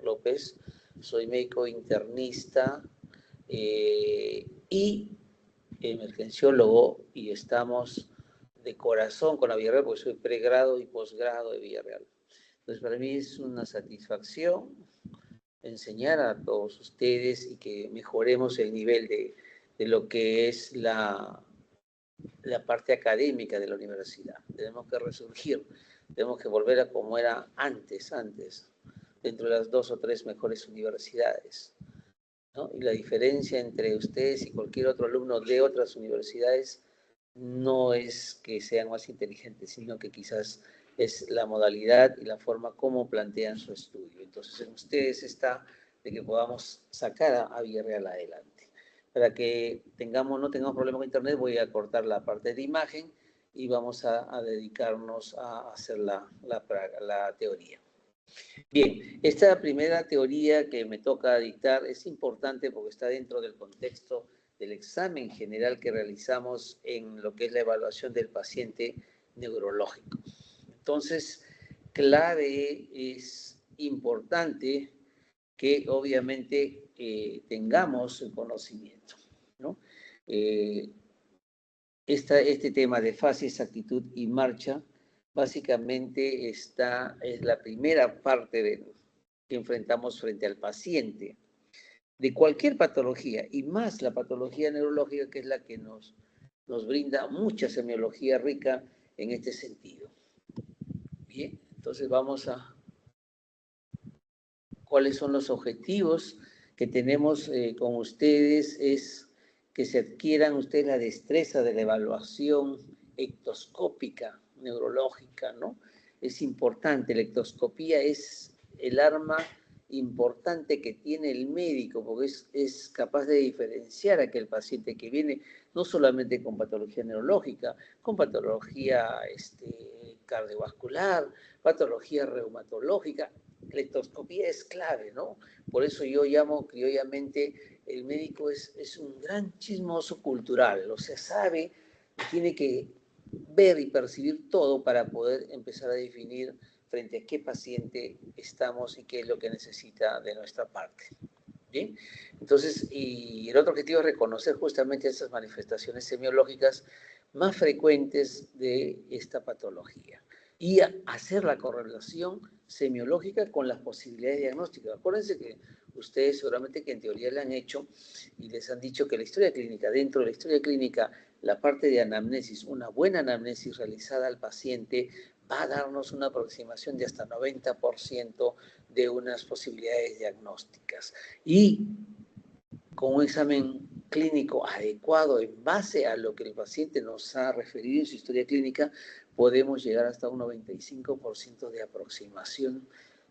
López, soy médico internista y emergenciólogo, y estamos de corazón con la Villarreal porque soy pregrado y posgrado de Villarreal. Entonces, para mí es una satisfacción enseñar a todos ustedes y que mejoremos el nivel de lo que es la parte académica de la universidad. Tenemos que resurgir, tenemos que volver a como era antes, dentro de las 2 o 3 mejores universidades, ¿no? Y la diferencia entre ustedes y cualquier otro alumno de otras universidades no es que sean más inteligentes, sino que quizás es la modalidad y la forma como plantean su estudio. Entonces, en ustedes está de que podamos sacar a Villarreal adelante. Para que no tengamos problemas con internet, voy a cortar la parte de imagen y vamos a dedicarnos a hacer la teoría. Bien, esta primera teoría que me toca dictar es importante porque está dentro del contexto del examen general que realizamos en lo que es la evaluación del paciente neurológico. Entonces, clave es importante que obviamente tengamos el conocimiento, ¿no? Este tema de fases, actitud y marcha básicamente es la primera parte que enfrentamos frente al paciente de cualquier patología, y más la patología neurológica, que es la que nos brinda mucha semiología rica en este sentido. Bien, entonces vamos a cuáles son los objetivos que tenemos con ustedes. Es que se adquieran ustedes la destreza de la evaluación ectoscópica neurológica, ¿no? Es importante, la ectoscopía es el arma importante que tiene el médico, porque es capaz de diferenciar a aquel paciente que viene no solamente con patología neurológica, con patología cardiovascular, patología reumatológica. La ectoscopía es clave, ¿no? Por eso yo llamo criollamente, el médico es un gran chismoso cultural, o sea, sabe, tiene que ver y percibir todo para poder empezar a definir frente a qué paciente estamos y qué es lo que necesita de nuestra parte. ¿Bien? Entonces, y el otro objetivo es reconocer justamente esas manifestaciones semiológicas más frecuentes de esta patología y hacer la correlación semiológica con las posibilidades diagnósticas. Acuérdense que ustedes seguramente que en teoría le han hecho y les han dicho que la historia clínica, dentro de la historia clínica, la parte de anamnesis, una buena anamnesis realizada al paciente va a darnos una aproximación de hasta 90% de unas posibilidades diagnósticas. Y con un examen clínico adecuado en base a lo que el paciente nos ha referido en su historia clínica, podemos llegar hasta un 95% de aproximación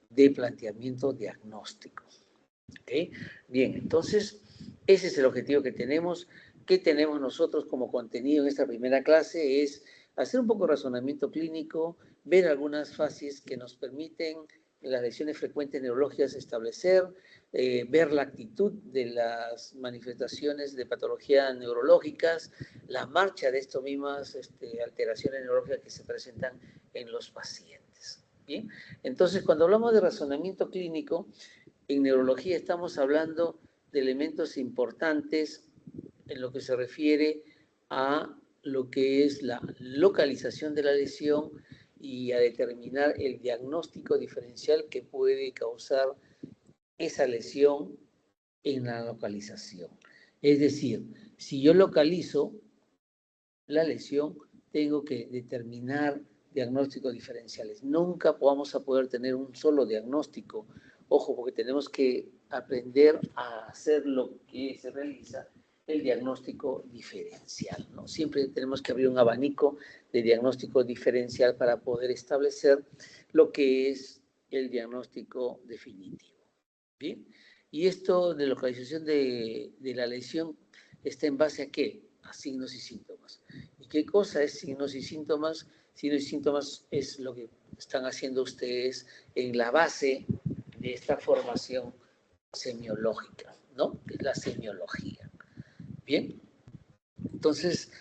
de planteamiento diagnóstico. ¿Okay? Bien, entonces, ese es el objetivo que tenemos. ¿Qué tenemos nosotros como contenido en esta primera clase? Es hacer un poco de razonamiento clínico, ver algunas fases que nos permiten en las lesiones frecuentes neurológicas establecer, ver la actitud de las manifestaciones de patología neurológicas, la marcha de estas mismas alteraciones neurológicas que se presentan en los pacientes. Bien, entonces cuando hablamos de razonamiento clínico, en neurología estamos hablando de elementos importantes en lo que se refiere a lo que es la localización de la lesión y a determinar el diagnóstico diferencial que puede causar esa lesión en la localización. Es decir, si yo localizo la lesión, tengo que determinar diagnósticos diferenciales. Nunca vamos a poder tener un solo diagnóstico. Ojo, porque tenemos que aprender a hacer lo que se realiza, el diagnóstico diferencial, ¿no? Siempre tenemos que abrir un abanico de diagnóstico diferencial para poder establecer lo que es el diagnóstico definitivo. ¿Bien? Y esto de localización de la lesión está en base a ¿qué? A signos y síntomas. ¿Y qué cosa es signos y síntomas? Signos y síntomas es lo que están haciendo ustedes en la base de esta formación semiológica, ¿no? Que es la semiología. Bien, entonces,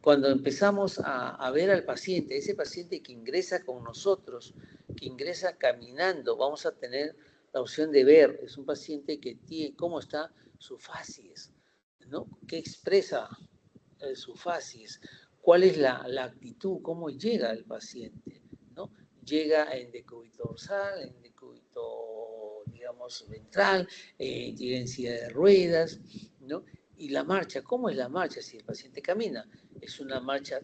cuando empezamos a ver al paciente, ese paciente que ingresa con nosotros, que ingresa caminando, vamos a tener la opción de ver, es un paciente que tiene, cómo está su facies, ¿no? ¿Qué expresa su facies? ¿Cuál es la actitud? ¿Cómo llega el paciente? ¿No? Llega en decúbito dorsal, en decúbito, digamos, ventral, llega en silla de ruedas, ¿no? Y la marcha, ¿cómo es la marcha si el paciente camina? Es una marcha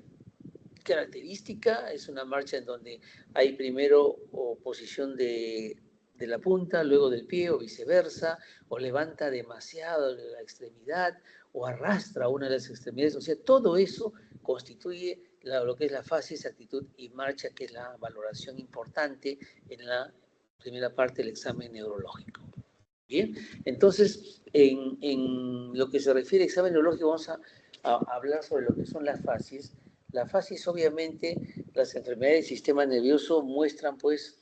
característica, es una marcha en donde hay primero posición de la punta, luego del pie o viceversa, o levanta demasiado la extremidad o arrastra una de las extremidades. O sea, todo eso constituye lo que es la facies, actitud y marcha, que es la valoración importante en la primera parte del examen neurológico. Bien, entonces, en lo que se refiere al examen neurológico, vamos a hablar sobre lo que son las facies. Las facies, obviamente, las enfermedades del sistema nervioso muestran, pues,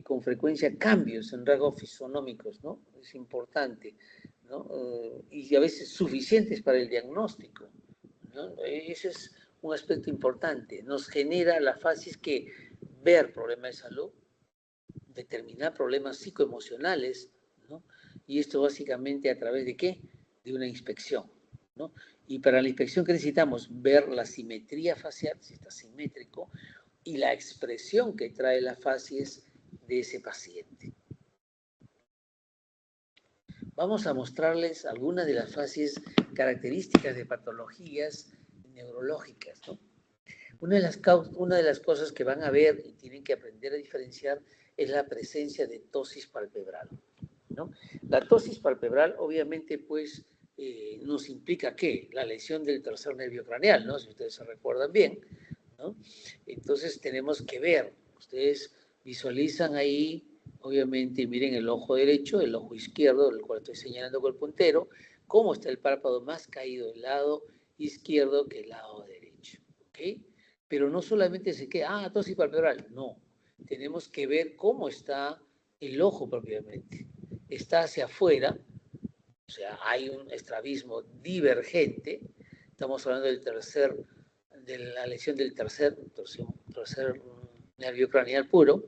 con frecuencia cambios en rasgos fisonómicos, ¿no? Es importante, ¿no? Y a veces suficientes para el diagnóstico, ¿no? Ese es un aspecto importante. Nos genera la facies que ver problemas de salud, determinar problemas psicoemocionales, ¿no? Y esto básicamente a través de ¿qué? De una inspección, ¿no? Y para la inspección, ¿qué necesitamos? Ver la simetría facial, si está simétrico, y la expresión que trae la facies de ese paciente. Vamos a mostrarles algunas de las facies características de patologías neurológicas, ¿no? Una de las cosas que van a ver y tienen que aprender a diferenciar es la presencia de ptosis palpebral, ¿no? La ptosis palpebral, obviamente, pues, nos implica ¿qué? La lesión del tercer nervio craneal, ¿no? Si ustedes se recuerdan bien, ¿no? Entonces tenemos que ver, ustedes visualizan ahí, obviamente, miren el ojo derecho, el ojo izquierdo, el cual estoy señalando con el puntero, cómo está el párpado más caído del lado izquierdo que el lado derecho, ¿ok? Pero no solamente se queda, ptosis palpebral, no. Tenemos que ver cómo está el ojo propiamente. Está hacia afuera, o sea, hay un estrabismo divergente. Estamos hablando de la lesión del tercer nervio craneal puro.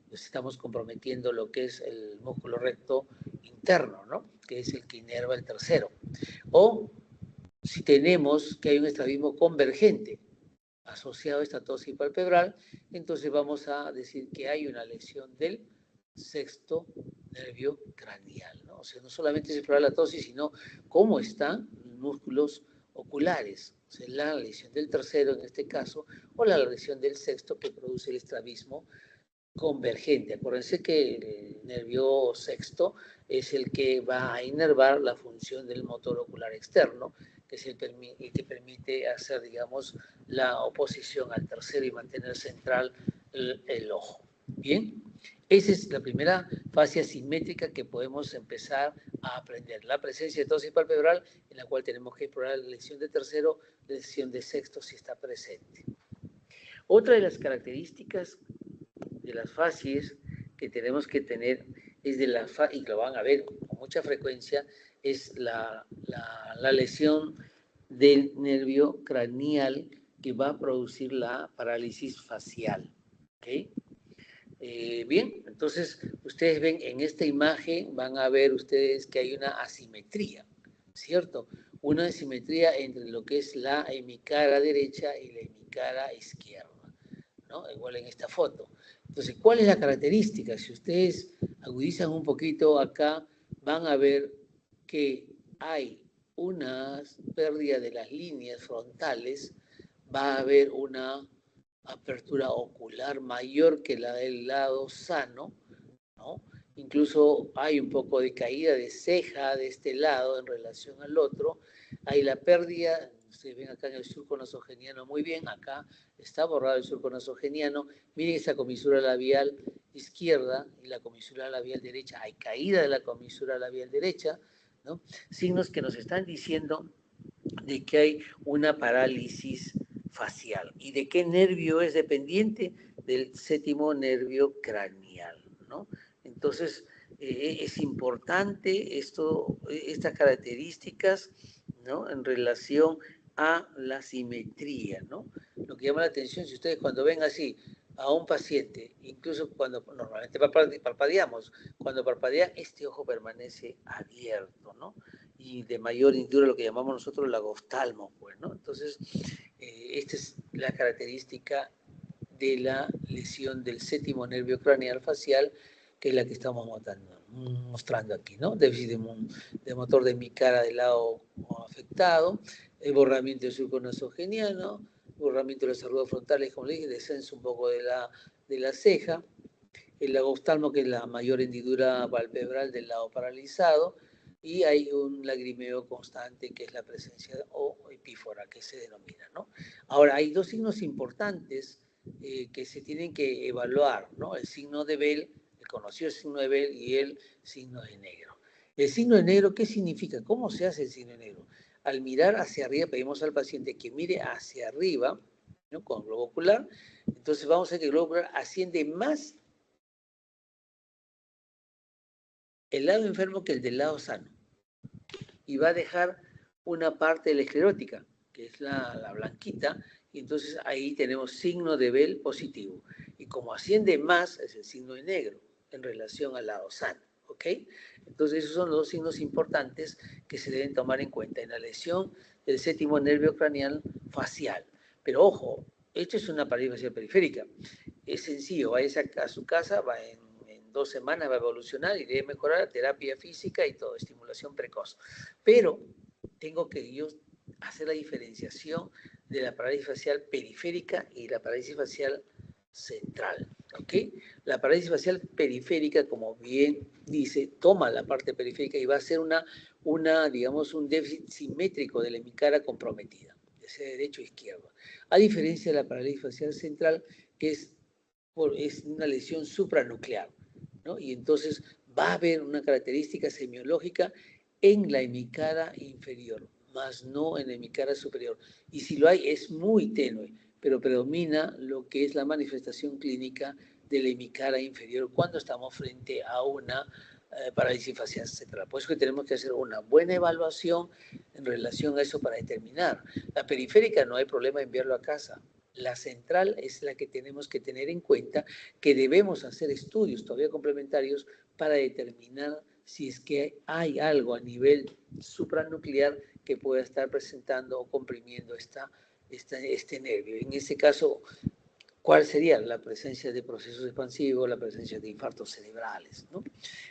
Nos estamos comprometiendo lo que es el músculo recto interno, ¿no? Que es el que inerva el tercero. O si tenemos que hay un estrabismo convergente asociado a esta ptosis palpebral, entonces vamos a decir que hay una lesión del sexto nervio craneal, ¿no? O sea, no solamente se explora la ptosis, sino cómo están los músculos oculares, o sea, la lesión del tercero en este caso, o la lesión del sexto que produce el estrabismo convergente. Acuérdense que el nervio sexto es el que va a inervar la función del motor ocular externo, que es el que permite hacer, digamos, la oposición al tercero y mantener central el ojo. Bien, esa es la primera fase asimétrica que podemos empezar a aprender. La presencia de ptosis palpebral, en la cual tenemos que explorar la lesión de tercero, la lesión de sexto si está presente. Otra de las características de las facies que tenemos que tener es de la y lo van a ver con mucha frecuencia, es la lesión del nervio craneal que va a producir la parálisis facial. ¿Okay? Bien, entonces ustedes ven en esta imagen, van a ver ustedes que hay una asimetría, ¿cierto? Una asimetría entre lo que es la hemicara derecha y la hemicara izquierda, ¿no? Igual en esta foto. Entonces, ¿cuál es la característica? Si ustedes agudizan un poquito acá, van a ver que hay una pérdida de las líneas frontales, va a haber una apertura ocular mayor que la del lado sano, ¿no? Incluso hay un poco de caída de ceja de este lado en relación al otro. Hay la pérdida, ustedes ven acá en el surco nasogeniano muy bien, acá está borrado el surco nasogeniano. Miren esa comisura labial izquierda y la comisura labial derecha. Hay caída de la comisura labial derecha, ¿no? Signos que nos están diciendo de que hay una parálisis facial. ¿Y de qué nervio es dependiente? Del séptimo nervio craneal, ¿no? Entonces, es importante estas características, ¿no? En relación a la simetría, ¿no? Lo que llama la atención, si ustedes cuando ven así, a un paciente, incluso cuando normalmente parpadeamos, cuando parpadea, este ojo permanece abierto, ¿no? Y de mayor hendidura, lo que llamamos nosotros lagoftalmo, pues, ¿no? Entonces, esta es la característica de la lesión del séptimo nervio craneal facial, que es la que estamos mostrando aquí, ¿no? Déficit de motor de mi cara del lado afectado, el borramiento del surco nasogeniano, borramiento de los arrugas frontales, como le dije, descenso un poco de la ceja, el lagoftalmo, que es la mayor hendidura palpebral del lado paralizado, y hay un lagrimeo constante, que es la presencia o epífora, que se denomina, ¿no? Ahora, hay dos signos importantes que se tienen que evaluar, ¿no? El signo de Bell, el conocido signo de Bell, y el signo de negro. El signo de negro, ¿qué significa? ¿Cómo se hace el signo de negro? Al mirar hacia arriba, pedimos al paciente que mire hacia arriba, ¿no? Con el globo ocular. Entonces vamos a ver que el globo ocular asciende más el lado enfermo que el del lado sano. Y va a dejar una parte de la esclerótica, que es la blanquita, y entonces ahí tenemos signo de Bell positivo. Y como asciende más, es el signo de negro en relación al lado sano. ¿Ok? Entonces esos son los signos importantes que se deben tomar en cuenta en la lesión del séptimo nervio craneal facial. Pero ojo, esto es una parálisis facial periférica. Es sencillo, vaya a su casa, va en 2 semanas va a evolucionar y debe mejorar terapia física y todo, estimulación precoz. Pero tengo que yo hacer la diferenciación de la parálisis facial periférica y la parálisis facial central. ¿Ok? La parálisis facial periférica, como bien dice, toma la parte periférica y va a ser digamos, un déficit simétrico de la hemicara comprometida, ya sea derecho o izquierdo. A diferencia de la parálisis facial central, que es una lesión supranuclear, ¿no? Y entonces va a haber una característica semiológica en la hemicara inferior, más no en la hemicara superior. Y si lo hay, es muy tenue, pero predomina lo que es la manifestación clínica de la hemicara inferior cuando estamos frente a una parálisis facial central. Por eso que tenemos que hacer una buena evaluación en relación a eso para determinar. La periférica no hay problema en enviarlo a casa. La central es la que tenemos que tener en cuenta, que debemos hacer estudios todavía complementarios para determinar si es que hay algo a nivel supranuclear que pueda estar presentando o comprimiendo este nervio. En ese caso, ¿cuál sería? La presencia de procesos expansivos, la presencia de infartos cerebrales, ¿no?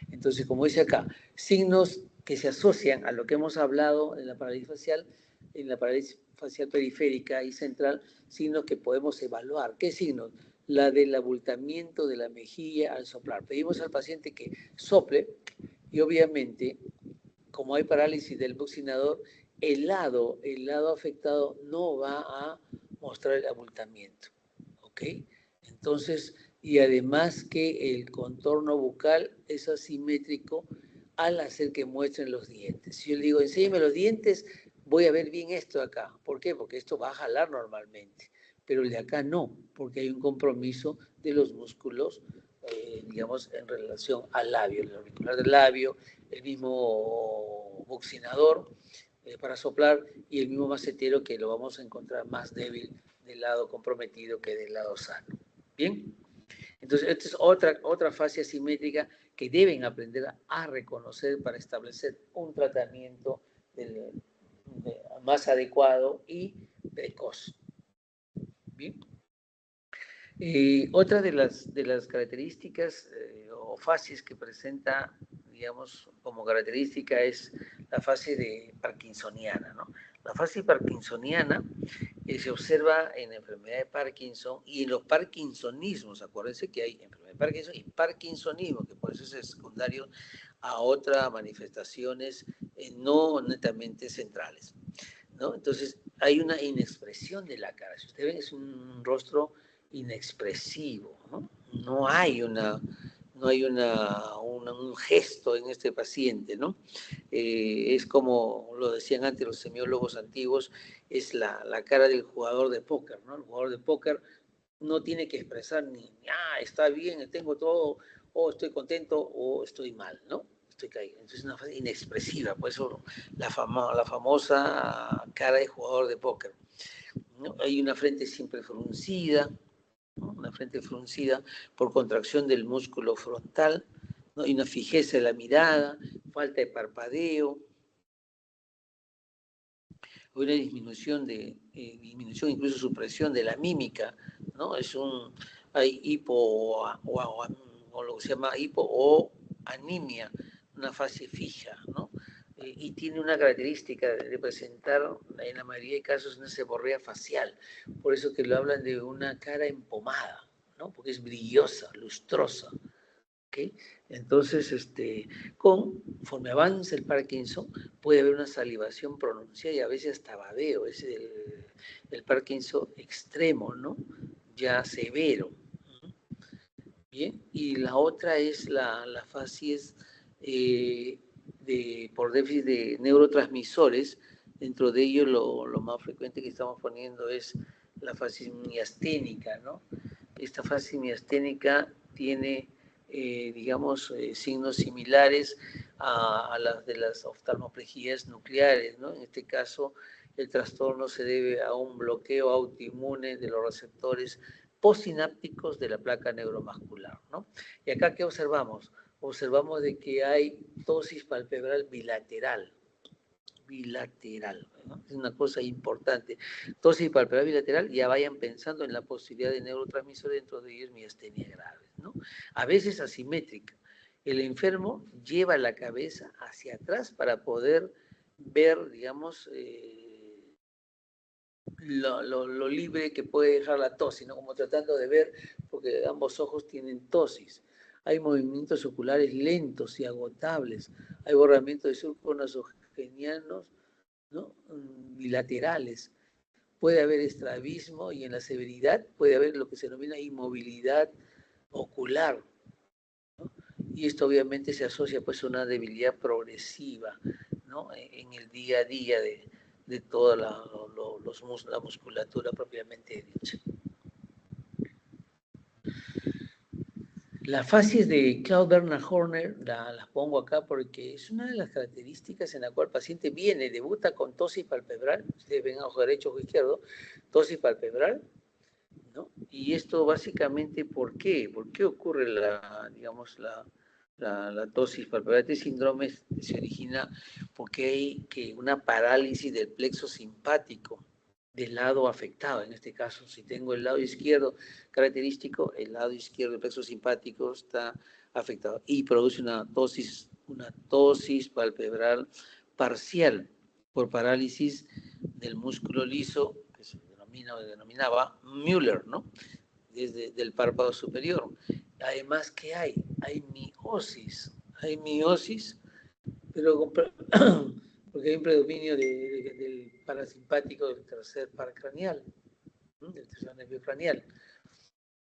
Entonces, como dice acá, signos que se asocian a lo que hemos hablado en la parálisis facial periférica y central, signos que podemos evaluar. ¿Qué signos? La del abultamiento de la mejilla al soplar. Pedimos al paciente que sople y obviamente, como hay parálisis del buccinador, el lado afectado no va a mostrar el abultamiento. ¿Ok? Entonces, y además que el contorno bucal es asimétrico al hacer que muestren los dientes. Si yo le digo, enséñeme los dientes, voy a ver bien esto de acá. ¿Por qué? Porque esto va a jalar normalmente, pero el de acá no, porque hay un compromiso de los músculos, digamos, en relación al labio, el auricular del labio, el mismo buccinador para soplar y el mismo macetero, que lo vamos a encontrar más débil del lado comprometido que del lado sano. ¿Bien? Entonces, esta es otra fase asimétrica que deben aprender a reconocer para establecer un tratamiento más adecuado y precoz. ¿Bien? Otra de las características o fases que presenta, digamos, como característica es la fase de parkinsoniana, ¿no? La fase parkinsoniana se observa en la enfermedad de Parkinson y en los parkinsonismos. Acuérdense que hay enfermedad de Parkinson y parkinsonismo, que por eso es secundario a otras manifestaciones no netamente centrales, ¿no? Entonces, hay una inexpresión de la cara. Si ustedes ven, es un rostro inexpresivo, ¿no? No hay un gesto en este paciente, ¿no? Es como lo decían antes los semiólogos antiguos, es la cara del jugador de póker, ¿no? El jugador de póker no tiene que expresar ni, está bien, tengo todo, o estoy contento, o estoy mal, ¿no? Estoy caído. Entonces es una fase inexpresiva, por eso la famosa cara de jugador de póker, ¿no? Hay una frente siempre fruncida, ¿no? Una frente fruncida por contracción del músculo frontal, ¿no? Y una fijeza de la mirada, falta de parpadeo, una disminución incluso supresión de la mímica, ¿no? Hay hipo o lo que se llama hipo o anemia, una fase fija, ¿no? Y tiene una característica de presentar en la mayoría de casos una seborrea facial, por eso que lo hablan de una cara empomada, ¿no? Porque es brillosa, lustrosa. ¿Okay? Entonces, conforme avanza el Parkinson, puede haber una salivación pronunciada y a veces hasta babeo, es el Parkinson extremo, ¿no? Ya severo. Bien, y la otra es la facies por déficit de neurotransmisores. Dentro de ellos lo más frecuente que estamos poniendo es la facies miasténica, ¿no? Esta facies miasténica tiene, digamos, signos similares a las de las oftalmoplegias nucleares, ¿no? En este caso, el trastorno se debe a un bloqueo autoinmune de los receptores postsinápticos de la placa neuromuscular, ¿no? Y acá, ¿qué observamos? Observamos de que hay tosis palpebral bilateral, ¿no? Es una cosa importante. Tosis palpebral bilateral, ya vayan pensando en la posibilidad de neurotransmisor dentro de ellos miastenia grave, ¿no? A veces asimétrica. El enfermo lleva la cabeza hacia atrás para poder ver, digamos, lo libre que puede dejar la tosis, ¿no? Como tratando de ver, porque ambos ojos tienen tosis. Hay movimientos oculares lentos y agotables. Hay borramiento de surcos nasogenianos, ¿no? Bilaterales. Puede haber estrabismo y en la severidad puede haber lo que se denomina inmovilidad ocular, ¿no? Y esto obviamente se asocia pues a una debilidad progresiva, ¿no? En el día a día de toda la musculatura propiamente dicha. Las fases de Claude Bernard Horner las pongo acá porque es una de las características en la cual el paciente viene, debuta con tosis palpebral, ustedes ven a ojo derecho, ojo izquierdo, tosis palpebral, ¿no? Y esto básicamente, ¿por qué? ¿Por qué ocurre digamos, la tosis palpebral? Este síndrome se origina porque hay una parálisis del plexo simpático del lado afectado. En este caso, si tengo el lado izquierdo característico, el lado izquierdo del plexo simpático está afectado y produce una tosis palpebral parcial por parálisis del músculo liso, que se denominaba Müller, ¿no? Desde el párpado superior. Además, ¿qué hay? Hay miosis, pero porque hay un predominio del parasimpático del tercer par craneal, del tercer nervio craneal.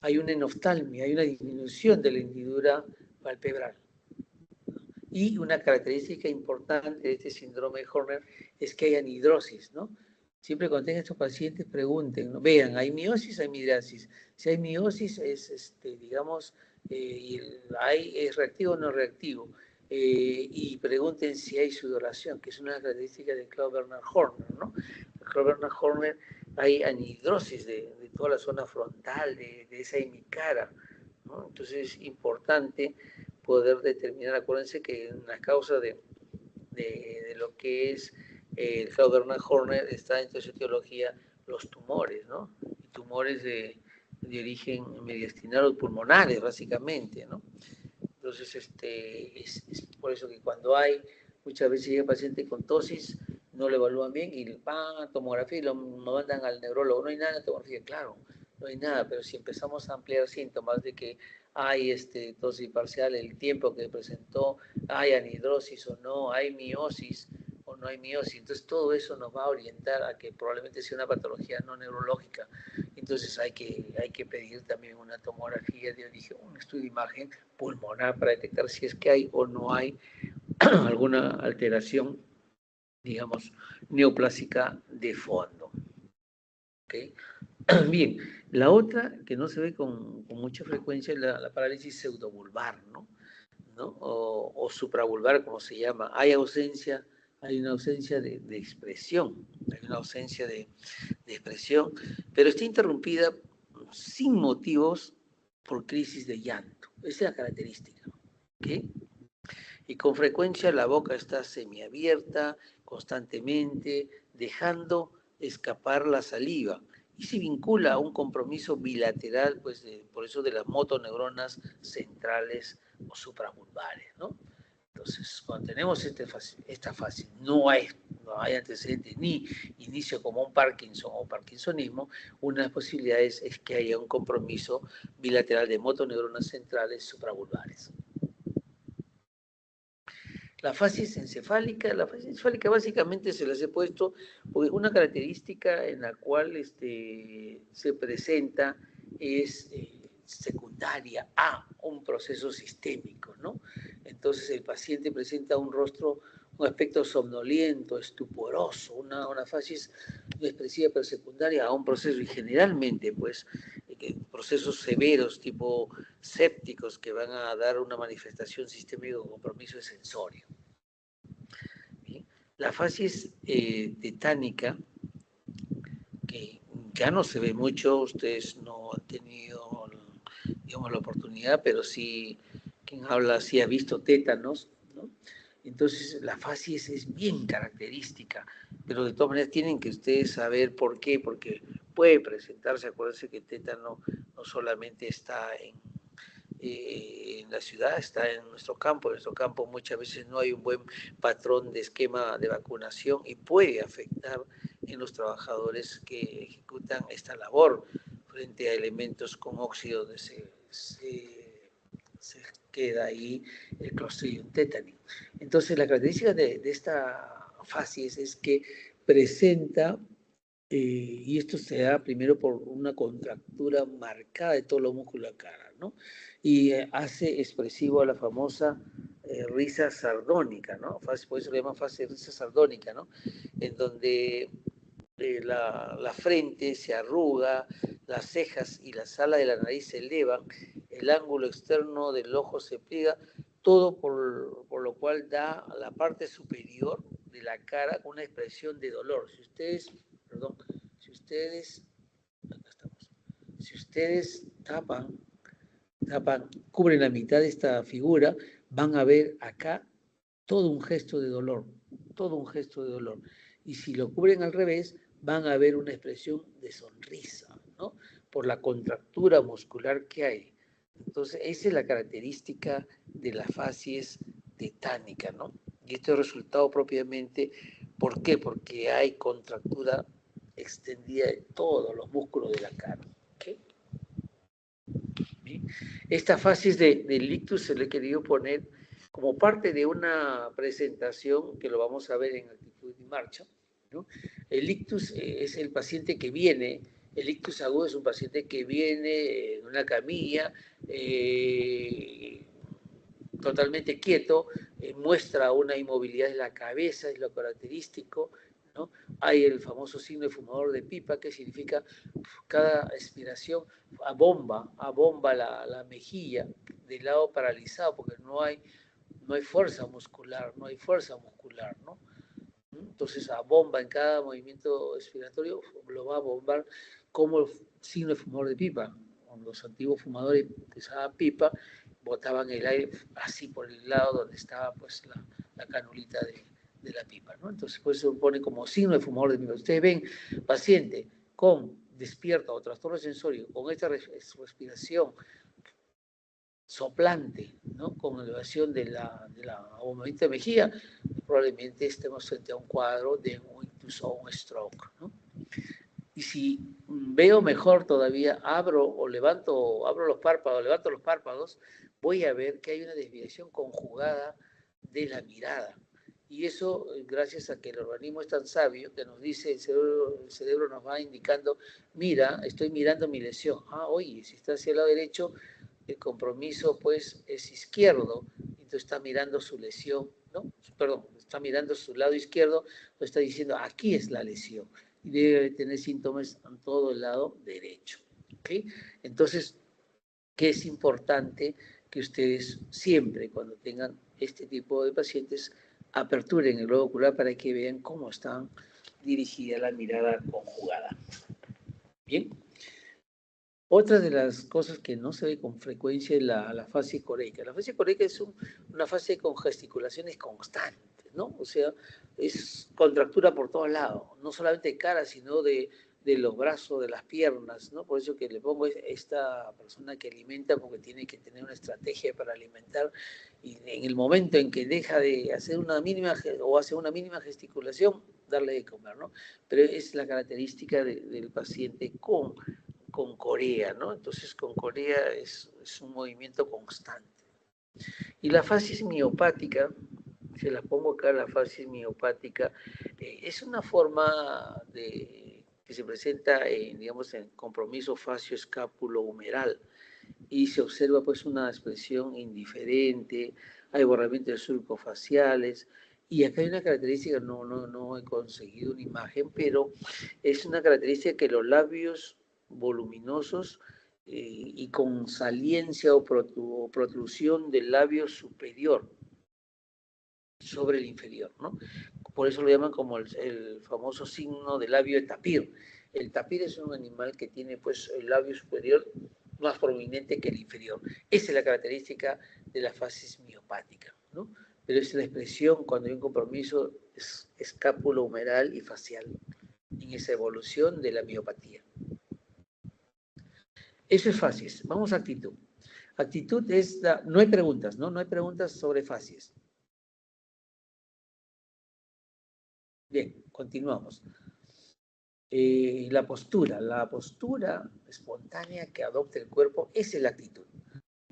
Hay una enoftalmia, hay una disminución de la hendidura palpebral. Y una característica importante de este síndrome de Horner es que hay anhidrosis, ¿no? Siempre cuando tengan estos pacientes pregunten, ¿no? Vean, ¿hay miosis, hay migrasis? Si hay miosis es, digamos, ¿es reactivo o no reactivo? Y pregunten si hay sudoración, que es una característica de Claude Bernard Horner, ¿no? Claude Bernard Horner hay anhidrosis de toda la zona frontal, de esa hemicara, ¿no? Entonces es importante poder determinar, acuérdense que en la causa de lo que es el Claude Bernard Horner está dentro de su etiología los tumores, ¿no? Y tumores de origen mediastinal o pulmonares, básicamente, ¿no? Entonces, es por eso que cuando muchas veces llega el paciente con tosis, no lo evalúan bien y tomografía y lo mandan al neurólogo. No hay nada en la tomografía, claro, no hay nada, pero si empezamos a ampliar síntomas de que hay tosis parcial, el tiempo que presentó, hay anhidrosis o no, hay miosis o no hay miosis, entonces todo eso nos va a orientar a que probablemente sea una patología no neurológica. Entonces hay que pedir también una tomografía de origen, un estudio de imagen pulmonar para detectar si es que hay o no hay alguna alteración, digamos, neoplásica de fondo. ¿Okay? Bien, la otra que no se ve con mucha frecuencia es la parálisis pseudovulvar, ¿no? O supravulvar, como se llama. Hay una ausencia de expresión, hay una ausencia de expresión, pero está interrumpida sin motivos por crisis de llanto. Esa es la característica. ¿Okay? Y con frecuencia la boca está semiabierta constantemente, dejando escapar la saliva. Y se vincula a un compromiso bilateral, pues por eso de las motoneuronas centrales o suprabulbares, ¿no? Entonces, cuando tenemos esta fase, no hay antecedentes ni inicio como un Parkinson o parkinsonismo, una de las posibilidades es que haya un compromiso bilateral de motoneuronas centrales suprabulbares. La facies encefálica básicamente se las he puesto porque una característica en la cual se presenta es secundaria a un proceso sistémico, ¿no? Entonces el paciente presenta un rostro, un aspecto somnoliento, estuporoso, una facies no expresiva pero secundaria a un proceso y generalmente pues procesos severos tipo sépticos que van a dar una manifestación sistémica con compromiso de sensorio. ¿Bien? La facies tetánica, que ya no se ve mucho, ustedes no han tenido, digamos, la oportunidad, pero sí, quien habla sí ha visto tétanos, ¿no? Entonces, la facies es bien característica, pero de todas maneras tienen que ustedes saber por qué, porque puede presentarse, acuérdense que el tétano no solamente está en la ciudad, está en nuestro campo. En nuestro campo muchas veces no hay un buen patrón de esquema de vacunación y puede afectar en los trabajadores que ejecutan esta labor frente a elementos con óxido donde se queda ahí el Clostridium tetani. Entonces, la característica de esta facies es que presenta, y esto se da primero por una contractura marcada de todo lo músculo de la cara, ¿no? Y hace expresivo a la famosa risa sardónica, ¿no? Por eso le llaman fase de risa sardónica, ¿no? En donde la frente se arruga, las cejas y la sala de la nariz se elevan, el ángulo externo del ojo se pliega, todo por lo cual da a la parte superior de la cara una expresión de dolor. Si ustedes cubren la mitad de esta figura, van a ver acá todo un gesto de dolor, todo un gesto de dolor. Y si lo cubren al revés, van a ver una expresión de sonrisa, ¿no? Por la contractura muscular que hay. Entonces, esa es la característica de la facies tetánica, ¿no? Y esto es resultado propiamente, ¿por qué? Porque hay contractura extendida de todos los músculos de la cara. ¿Okay? ¿Bien? Esta facies del ictus se le he querido poner como parte de una presentación que lo vamos a ver en Actitud y Marcha, ¿no? El ictus es el paciente que viene, el ictus agudo es un paciente que viene en una camilla, totalmente quieto, muestra una inmovilidad de la cabeza, es lo característico, ¿no? Hay el famoso signo de fumador de pipa, que significa cada expiración abomba la mejilla del lado paralizado, porque no hay fuerza muscular, ¿no? Entonces abomba en cada movimiento expiratorio, lo va a bombar como el signo de fumador de pipa. Cuando los antiguos fumadores que usaban pipa, botaban el aire así por el lado donde estaba pues la canulita de la pipa, ¿no? Entonces pues se pone como signo de fumador de pipa. Ustedes ven paciente con despierta o trastorno sensorio, con esta respiración soplante, ¿no? Con elevación de la movimiento de mejilla, probablemente estemos frente a un cuadro de un ictus o un stroke, ¿no? Y si veo mejor todavía, abro levanto los párpados, voy a ver que hay una desviación conjugada de la mirada. Y eso, gracias a que el organismo es tan sabio, que nos dice, el cerebro nos va indicando, mira, estoy mirando mi lesión. Ah, oye, si está hacia el lado derecho, el compromiso pues es izquierdo, entonces está mirando su lesión, ¿no? Perdón, está mirando su lado izquierdo, lo está diciendo, aquí es la lesión, y debe tener síntomas en todo el lado derecho, ¿ok? Entonces, ¿qué es importante? Que ustedes siempre, cuando tengan este tipo de pacientes, aperturen el globo ocular para que vean cómo está dirigida la mirada conjugada. Bien. Otra de las cosas que no se ve con frecuencia es la fase coreica. La fase coreica es una fase con gesticulaciones constantes, ¿no? O sea, es contractura por todos lados, no solamente de cara, sino de los brazos, de las piernas, ¿no? Por eso que le pongo esta persona que alimenta, porque tiene que tener una estrategia para alimentar, y en el momento en que deja de hacer una mínima o hace una mínima gesticulación, darle de comer, ¿no? Pero es la característica del paciente con Corea, ¿no? Entonces con Corea es un movimiento constante. Y la fasis miopática, se la pongo acá, la fasis miopática, es una forma que se presenta, digamos, en compromiso facio-escápulo-humeral, y se observa pues una expresión indiferente, hay borramiento de surcos faciales, y acá hay una característica, no he conseguido una imagen, pero es una característica que los labios voluminosos y con saliencia o protrusión del labio superior sobre el inferior, ¿no? Por eso lo llaman como el famoso signo del labio de tapir. El tapir es un animal que tiene pues el labio superior más prominente que el inferior. Esa es la característica de la fasis miopática, ¿no? Pero es la expresión cuando hay un compromiso escápulo-humeral y facial en esa evolución de la miopatía. Eso es facies. Vamos a actitud. Actitud es no hay preguntas, ¿no? No hay preguntas sobre facies. Bien, continuamos. La postura espontánea que adopta el cuerpo, esa es la actitud.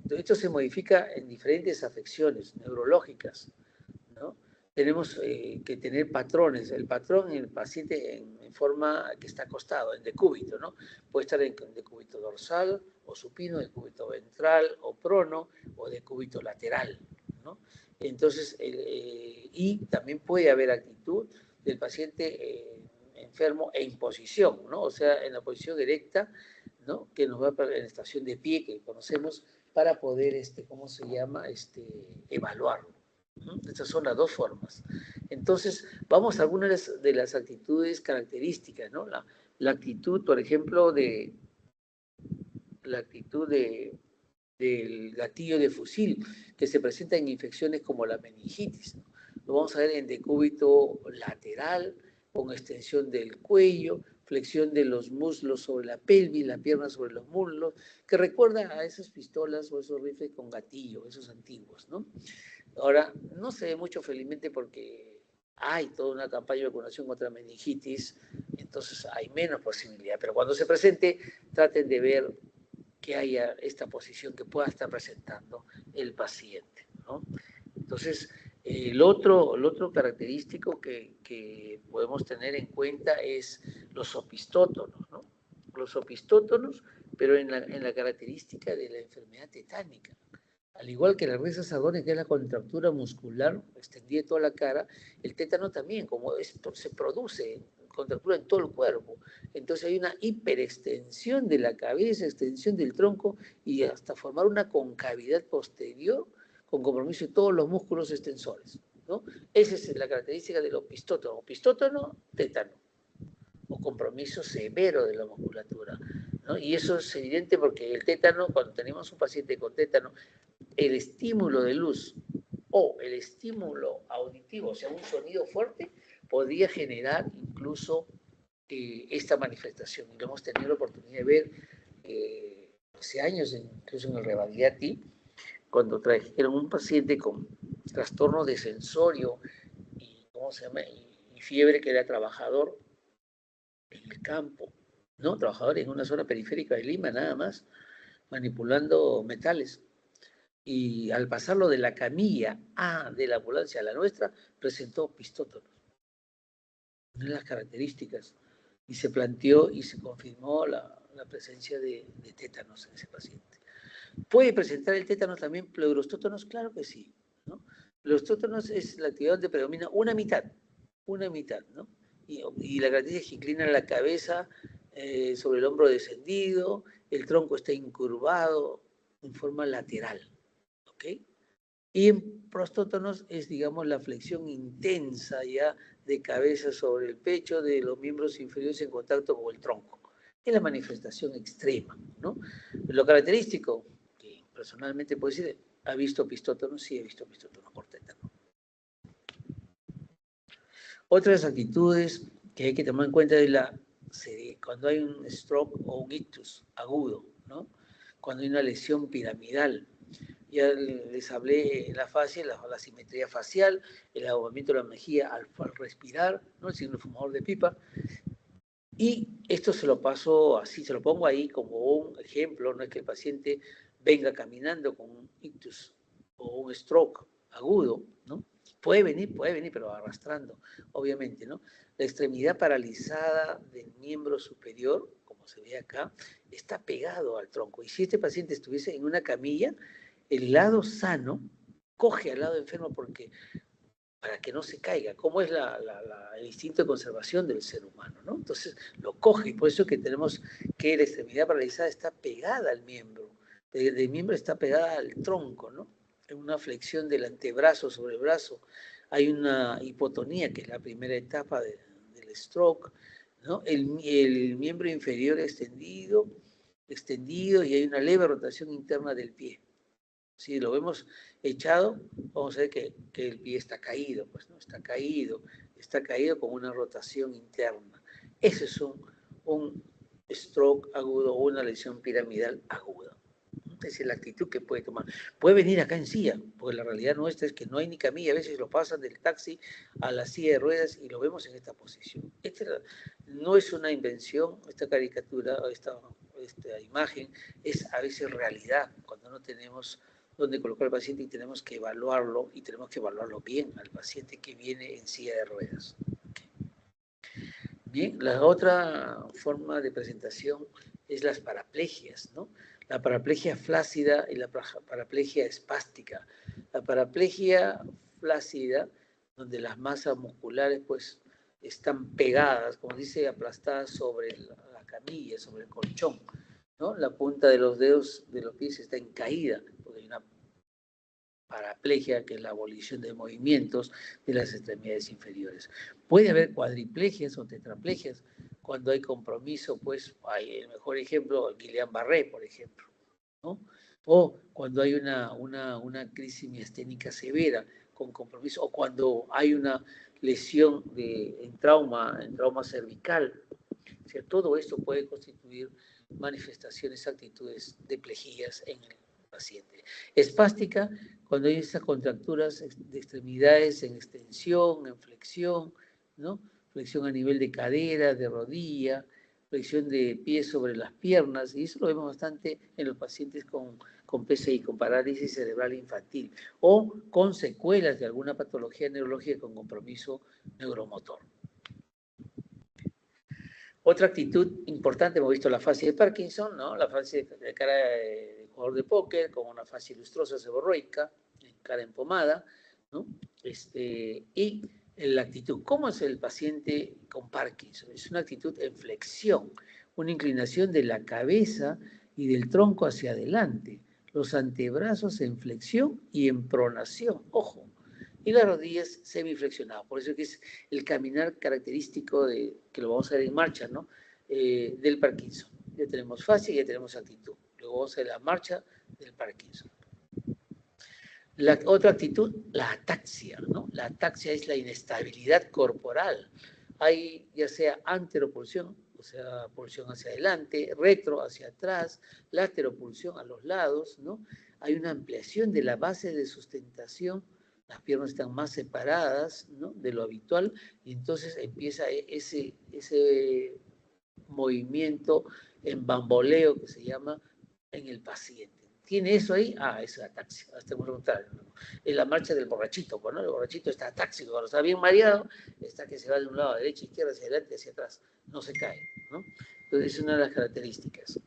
Esto se modifica en diferentes afecciones neurológicas, ¿no? Tenemos que tener patrones. El patrón en el paciente en forma que está acostado, en decúbito, ¿no? Puede estar en decúbito dorsal o supino, decúbito ventral o prono o decúbito lateral, ¿no? Entonces, y también puede haber actitud del paciente enfermo en posición, ¿no? O sea, en la posición erecta, ¿no? Que nos va en estación de pie, que conocemos, para poder, ¿cómo se llama? Evaluarlo. Estas son las dos formas. Entonces, vamos a algunas de las actitudes características, ¿no? La actitud, por ejemplo, la actitud del gatillo de fusil, que se presenta en infecciones como la meningitis, ¿no? Lo vamos a ver en decúbito lateral, con extensión del cuello, flexión de los muslos sobre la pelvis, la pierna sobre los muslos, que recuerda a esas pistolas o esos rifles con gatillo, esos antiguos, ¿no? Ahora, no se ve mucho felizmente porque hay toda una campaña de vacunación contra meningitis, entonces hay menos posibilidad, pero cuando se presente, traten de ver que haya esta posición que pueda estar presentando el paciente, ¿no? Entonces, el otro característico que podemos tener en cuenta es los opistótonos, ¿no? Los opistótonos, pero en la característica de la enfermedad tetánica. Al igual que la risa sarcónica, que es la contractura muscular extendida de toda la cara, el tétano también, como esto se produce contractura en todo el cuerpo. Entonces hay una hiperextensión de la cabeza, extensión del tronco y hasta formar una concavidad posterior con compromiso de todos los músculos extensores, ¿no? Esa es la característica del opistótono. Opistótono, tétano, o compromiso severo de la musculatura, ¿no? Y eso es evidente porque el tétano, cuando tenemos un paciente con tétano, el estímulo de luz o el estímulo auditivo, o sea, un sonido fuerte, podría generar incluso esta manifestación. Y lo hemos tenido la oportunidad de ver hace años, incluso en el Rebadiati, cuando trajeron un paciente con trastorno de sensorio y, ¿cómo se llama? Y fiebre, que era trabajador en el campo, ¿no? Trabajador en una zona periférica de Lima, nada más, manipulando metales. Y al pasarlo de la camilla de la ambulancia a la nuestra, presentó pistótonos. Una de las características. Y se planteó y se confirmó la presencia de tétanos en ese paciente. ¿Puede presentar el tétanos también pleurostótonos? Claro que sí, ¿no? Pleurostótonos es la actividad donde predomina una mitad, ¿no? Y la característica es que inclina la cabeza sobre el hombro descendido, el tronco está incurvado en forma lateral, ¿ok? Y en prostótonos es, digamos, la flexión intensa ya de cabeza sobre el pecho de los miembros inferiores en contacto con el tronco. es la manifestación extrema, ¿no? Lo característico, que personalmente puedo decir, ¿ha visto pistótono? Sí, he visto pistótono por tétano. Otras actitudes que hay que tomar en cuenta es cuando hay un stroke o un ictus agudo, ¿no? Cuando hay una lesión piramidal. Ya les hablé de la fascia, la simetría facial, el ahogamiento de la mejilla al respirar, ¿no? El signo fumador de pipa. Y esto se lo paso así, se lo pongo ahí como un ejemplo, no es que el paciente venga caminando con un ictus o un stroke agudo, ¿no? Puede venir, pero arrastrando, obviamente, ¿no? La extremidad paralizada del miembro superior, como se ve acá, está pegado al tronco. Y si este paciente estuviese en una camilla, el lado sano coge al lado enfermo para que no se caiga, como es el instinto de conservación del ser humano, ¿no? Entonces lo coge, y por eso que tenemos que la extremidad paralizada está pegada al miembro, el miembro está pegada al tronco, ¿no? En una flexión del antebrazo sobre el brazo, hay una hipotonía, que es la primera etapa del stroke, ¿no? El miembro inferior extendido, y hay una leve rotación interna del pie. Si lo vemos echado, vamos a ver que el pie está caído, pues, ¿no? Está caído con una rotación interna. Ese es un stroke agudo o una lesión piramidal aguda. Esa es la actitud que puede tomar. Puede venir acá en silla, porque la realidad nuestra es que no hay ni camilla, a veces lo pasan del taxi a la silla de ruedas y lo vemos en esta posición. Esta no es una invención, esta caricatura, esta imagen, es a veces realidad, cuando no tenemos donde colocar al paciente y tenemos que evaluarlo, y tenemos que evaluarlo bien al paciente que viene en silla de ruedas. Okay. Bien, la otra forma de presentación es las paraplegias, ¿no? La paraplegia flácida y la paraplegia espástica. La paraplegia flácida, donde las masas musculares pues están pegadas, como dice, aplastadas sobre la camilla, sobre el colchón, ¿no? La punta de los dedos de los pies está en caída, porque hay una paraplegia, que es la abolición de movimientos de las extremidades inferiores. Puede haber cuadriplegias o tetraplegias. Cuando hay compromiso, pues hay el mejor ejemplo, Guillain-Barré, por ejemplo, ¿no? O cuando hay una crisis miasténica severa con compromiso, o cuando hay una lesión en trauma cervical. O sea, todo esto puede constituir manifestaciones, actitudes de plejías en el paciente. Espástica, cuando hay esas contracturas de extremidades en extensión, en flexión, ¿no? Flexión a nivel de cadera, de rodilla, flexión de pies sobre las piernas, y eso lo vemos bastante en los pacientes con PCI, con parálisis cerebral infantil, o con secuelas de alguna patología neurológica con compromiso neuromotor. Otra actitud importante, hemos visto la fascia de Parkinson, ¿no? La fascia de cara de jugador de póker, con una fascia lustrosa seborroica, cara empomada, ¿no? Y la actitud. ¿Cómo es el paciente con Parkinson? Es una actitud en flexión, una inclinación de la cabeza y del tronco hacia adelante, los antebrazos en flexión y en pronación. Ojo, y las rodillas semiflexionadas. Por eso que es el caminar característico que lo vamos a ver en marcha, ¿no? Del Parkinson. Ya tenemos fascia y ya tenemos actitud. Luego vamos a ver la marcha del Parkinson. La otra actitud, la ataxia, ¿no? La ataxia es la inestabilidad corporal. Hay ya sea anteropulsión, o sea, pulsión hacia adelante, retro hacia atrás, lateropulsión a los lados, ¿no? Hay una ampliación de la base de sustentación, las piernas están más separadas, ¿no? De lo habitual, y entonces empieza ese movimiento en bamboleo que se llama en el paciente. ¿Tiene eso ahí? Es ataxia. Hasta muy contrario, ¿no? Es la marcha del borrachito, pues, ¿no? El borrachito está atáxico, cuando está bien mareado, está que se va de un lado a derecha, izquierda, hacia adelante, hacia atrás. No se cae, ¿no? Entonces es una de las características.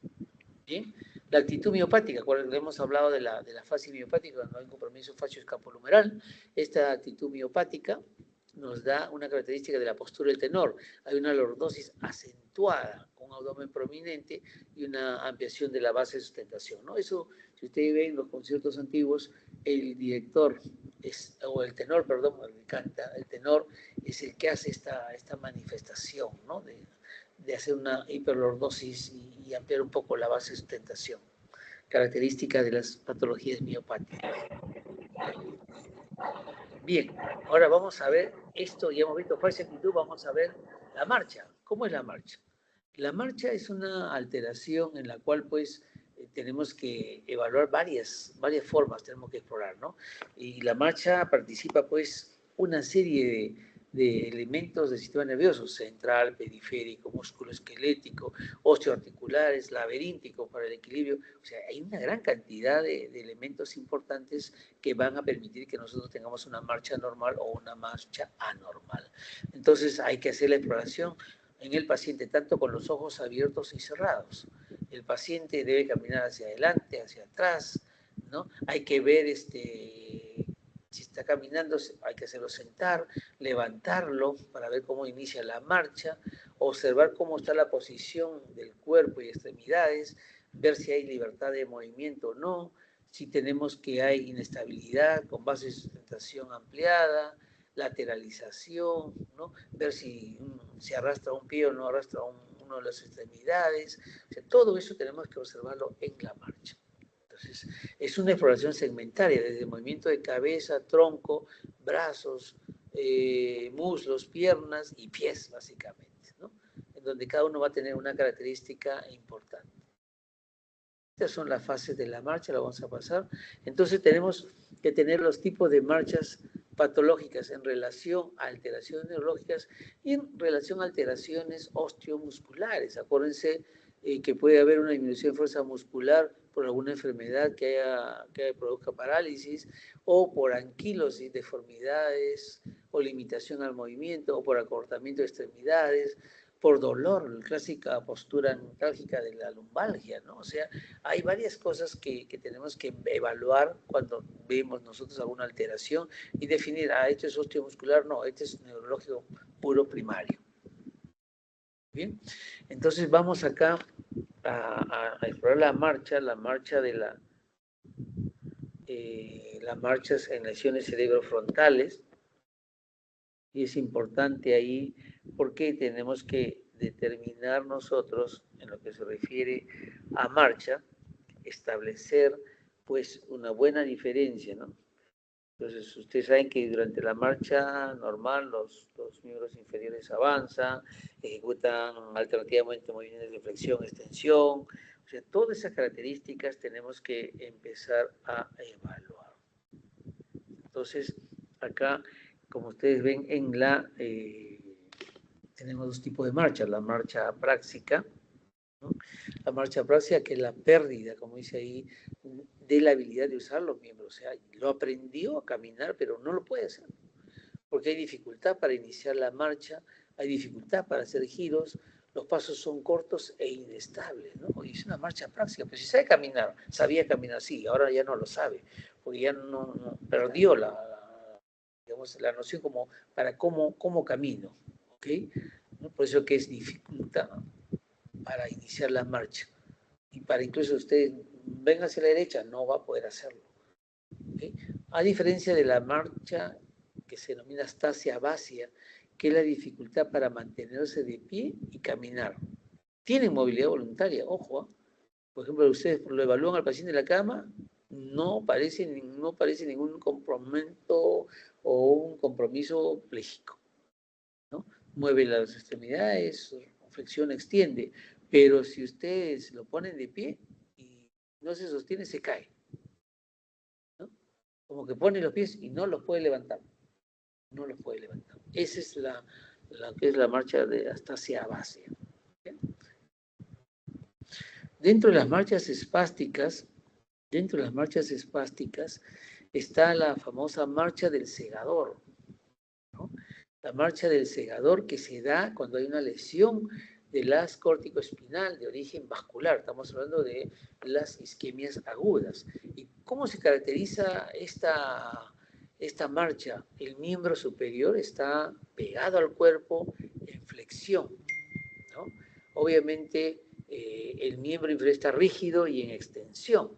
¿Bien? La actitud miopática, hemos hablado de la fascia miopática cuando hay un compromiso fascio-escapolumeral. Esta actitud miopática nos da una característica de la postura del tenor. Hay una lordosis acentuada, con un abdomen prominente y una ampliación de la base de sustentación, ¿no? Eso, si ustedes ven en los conciertos antiguos, el director, o el tenor, perdón, el que canta, el tenor es el que hace esta manifestación, ¿no? de hacer una hiperlordosis y ampliar un poco la base de sustentación, característica de las patologías miopáticas. Bien, ahora vamos a ver esto, ya hemos visto fuerza y actitud, vamos a ver la marcha. ¿Cómo es la marcha? La marcha es una alteración en la cual pues tenemos que evaluar varias formas, tenemos que explorar, ¿no? Y la marcha participa pues una serie de elementos del sistema nervioso, central, periférico, musculoesquelético, osteoarticulares, laberíntico para el equilibrio. O sea, hay una gran cantidad de elementos importantes que van a permitir que nosotros tengamos una marcha normal o una marcha anormal. Entonces hay que hacer la exploración en el paciente, tanto con los ojos abiertos y cerrados. El paciente debe caminar hacia adelante, hacia atrás, ¿no? Hay que ver si está caminando, hay que hacerlo sentar, levantarlo para ver cómo inicia la marcha, observar cómo está la posición del cuerpo y extremidades, ver si hay libertad de movimiento o no, si tenemos que hay inestabilidad con base de sustentación ampliada, lateralización, ¿no? Ver si se arrastra un pie o no arrastra una de las extremidades. O sea, todo eso tenemos que observarlo en la marcha. Entonces, es una exploración segmentaria, desde el movimiento de cabeza, tronco, brazos, muslos, piernas y pies, básicamente, ¿no? En donde cada uno va a tener una característica importante. Estas son las fases de la marcha, la vamos a pasar. Entonces tenemos que tener los tipos de marchas patológicas en relación a alteraciones neurológicas y en relación a alteraciones osteomusculares. Acuérdense que puede haber una disminución de fuerza muscular por alguna enfermedad que produzca parálisis, o por anquilosis, deformidades, o limitación al movimiento, o por acortamiento de extremidades, por dolor, la clásica postura neurálgica de la lumbalgia, ¿no? O sea, hay varias cosas que tenemos que evaluar cuando vemos nosotros alguna alteración y definir, esto es osteomuscular, no, este es neurológico puro primario. Bien, entonces vamos acá a explorar la marcha de las marchas en lesiones cerebrofrontales. Y es importante ahí porque tenemos que determinar nosotros, en lo que se refiere a marcha, establecer pues una buena diferencia, ¿no? Entonces, ustedes saben que durante la marcha normal los miembros inferiores avanzan, ejecutan alternativamente movimientos de flexión, extensión. O sea, todas esas características tenemos que empezar a evaluar. Entonces, acá, como ustedes ven tenemos dos tipos de marcha, la marcha práctica, ¿no? La marcha práctica, que es la pérdida, como dice ahí, de la habilidad de usar los miembros. O sea, lo aprendió a caminar, pero no lo puede hacer, porque hay dificultad para iniciar la marcha, hay dificultad para hacer giros, los pasos son cortos e inestables, ¿no? Y es una marcha práctica, pero si sabe caminar, sabía caminar, sí, ahora ya no lo sabe, porque ya no perdió digamos, la noción como para cómo camino, ¿ok? Por eso que es dificultad para iniciar la marcha. Y para incluso usted venga hacia la derecha, no va a poder hacerlo. ¿Okay? A diferencia de la marcha que se denomina astasia abasia, que es la dificultad para mantenerse de pie y caminar. Tienen movilidad voluntaria, ojo. Por ejemplo, ustedes lo evalúan al paciente en la cama, no parece ningún compromiso o un compromiso pléjico, ¿no? Mueve las extremidades, flexiona, extiende, pero si ustedes lo ponen de pie y no se sostiene, se cae, ¿no? Como que pone los pies y no los puede levantar, no los puede levantar. Esa es la que es la marcha de astasia abasia. ¿Okay? Dentro de las marchas espásticas está la famosa marcha del segador, ¿no? La marcha del segador, que se da cuando hay una lesión del haz córtico-espinal de origen vascular. Estamos hablando de las isquemias agudas. ¿Y cómo se caracteriza esta marcha? El miembro superior está pegado al cuerpo en flexión, ¿no? Obviamente el miembro inferior está rígido y en extensión,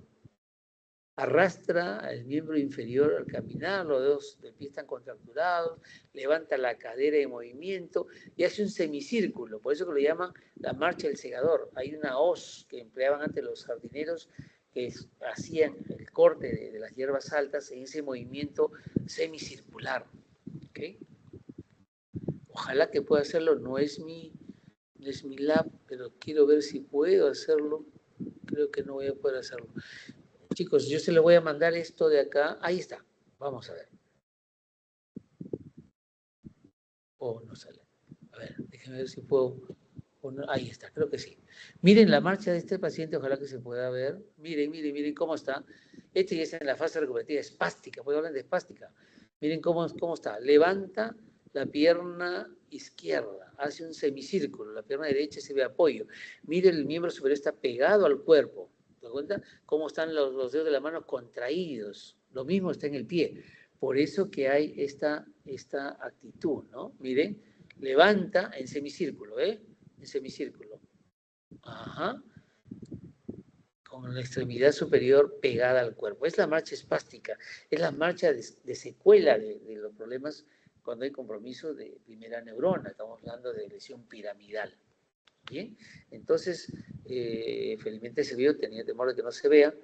arrastra el miembro inferior al caminar, los dedos del pie están contracturados, levanta la cadera en movimiento y hace un semicírculo, por eso que lo llaman la marcha del segador. Hay una hoz que empleaban antes los jardineros que hacían el corte de las hierbas altas en ese movimiento semicircular. ¿Okay? Ojalá que pueda hacerlo, no es mi lab, pero quiero ver si puedo hacerlo. Creo que no voy a poder hacerlo. Chicos, yo se le voy a mandar esto de acá. Ahí está. Vamos a ver. Oh, no sale. A ver, déjenme ver si puedo poner. Ahí está, creo que sí. Miren la marcha de este paciente, ojalá que se pueda ver. Miren, miren, miren cómo está. Este ya está en la fase recuperativa espástica, puedo hablar de espástica. Miren cómo está. Levanta la pierna izquierda, hace un semicírculo, la pierna derecha se ve apoyo. Miren, el miembro superior está pegado al cuerpo. ¿Te das cuenta? Cómo están los dedos de la mano contraídos. Lo mismo está en el pie. Por eso que hay esta actitud, ¿no? Miren, levanta en semicírculo, ¿eh? En semicírculo. Ajá. Con la extremidad superior pegada al cuerpo. Es la marcha espástica, es la marcha de secuela de los problemas cuando hay compromiso de primera neurona. Estamos hablando de lesión piramidal. Bien, entonces, felizmente ese video tenía temor de que no se vea.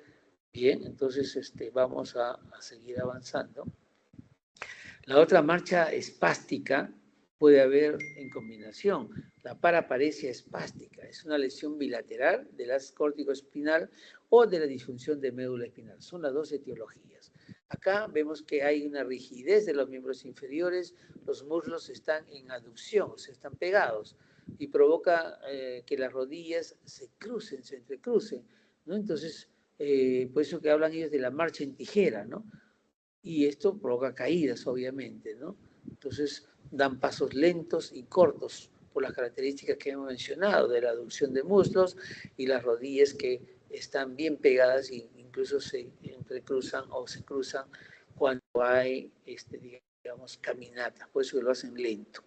Bien, entonces vamos a seguir avanzando. La otra marcha espástica puede haber en combinación. La paraparesia espástica es una lesión bilateral del haz córtico-espinal o de la disfunción de médula espinal. Son las dos etiologías. Acá vemos que hay una rigidez de los miembros inferiores, los muslos están en aducción, o sea, están pegados y provoca que las rodillas se crucen, se entrecrucen, ¿no? Entonces, por eso que hablan ellos de la marcha en tijera, ¿no? Y esto provoca caídas, obviamente, ¿no? Entonces, dan pasos lentos y cortos por las características que hemos mencionado, de la aducción de muslos y las rodillas que están bien pegadas e incluso se entrecruzan o se cruzan cuando hay, digamos, caminatas, por eso que lo hacen lento.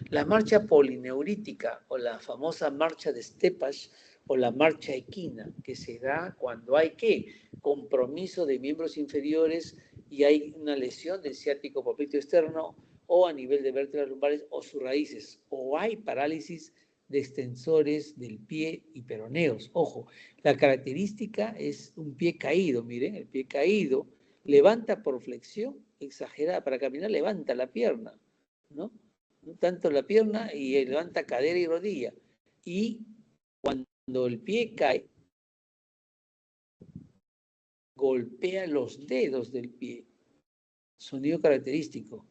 La marcha polineurítica o la famosa marcha de Stepash o la marcha equina, que se da cuando hay ¿qué? Compromiso de miembros inferiores y hay una lesión del ciático popliteo externo o a nivel de vértebras lumbares o sus raíces, o hay parálisis de extensores del pie y peroneos. Ojo, la característica es un pie caído, miren, el pie caído levanta por flexión exagerada, para caminar levanta la pierna, ¿no? Tanto la pierna y levanta cadera y rodilla. Y cuando el pie cae, golpea los dedos del pie, sonido característico,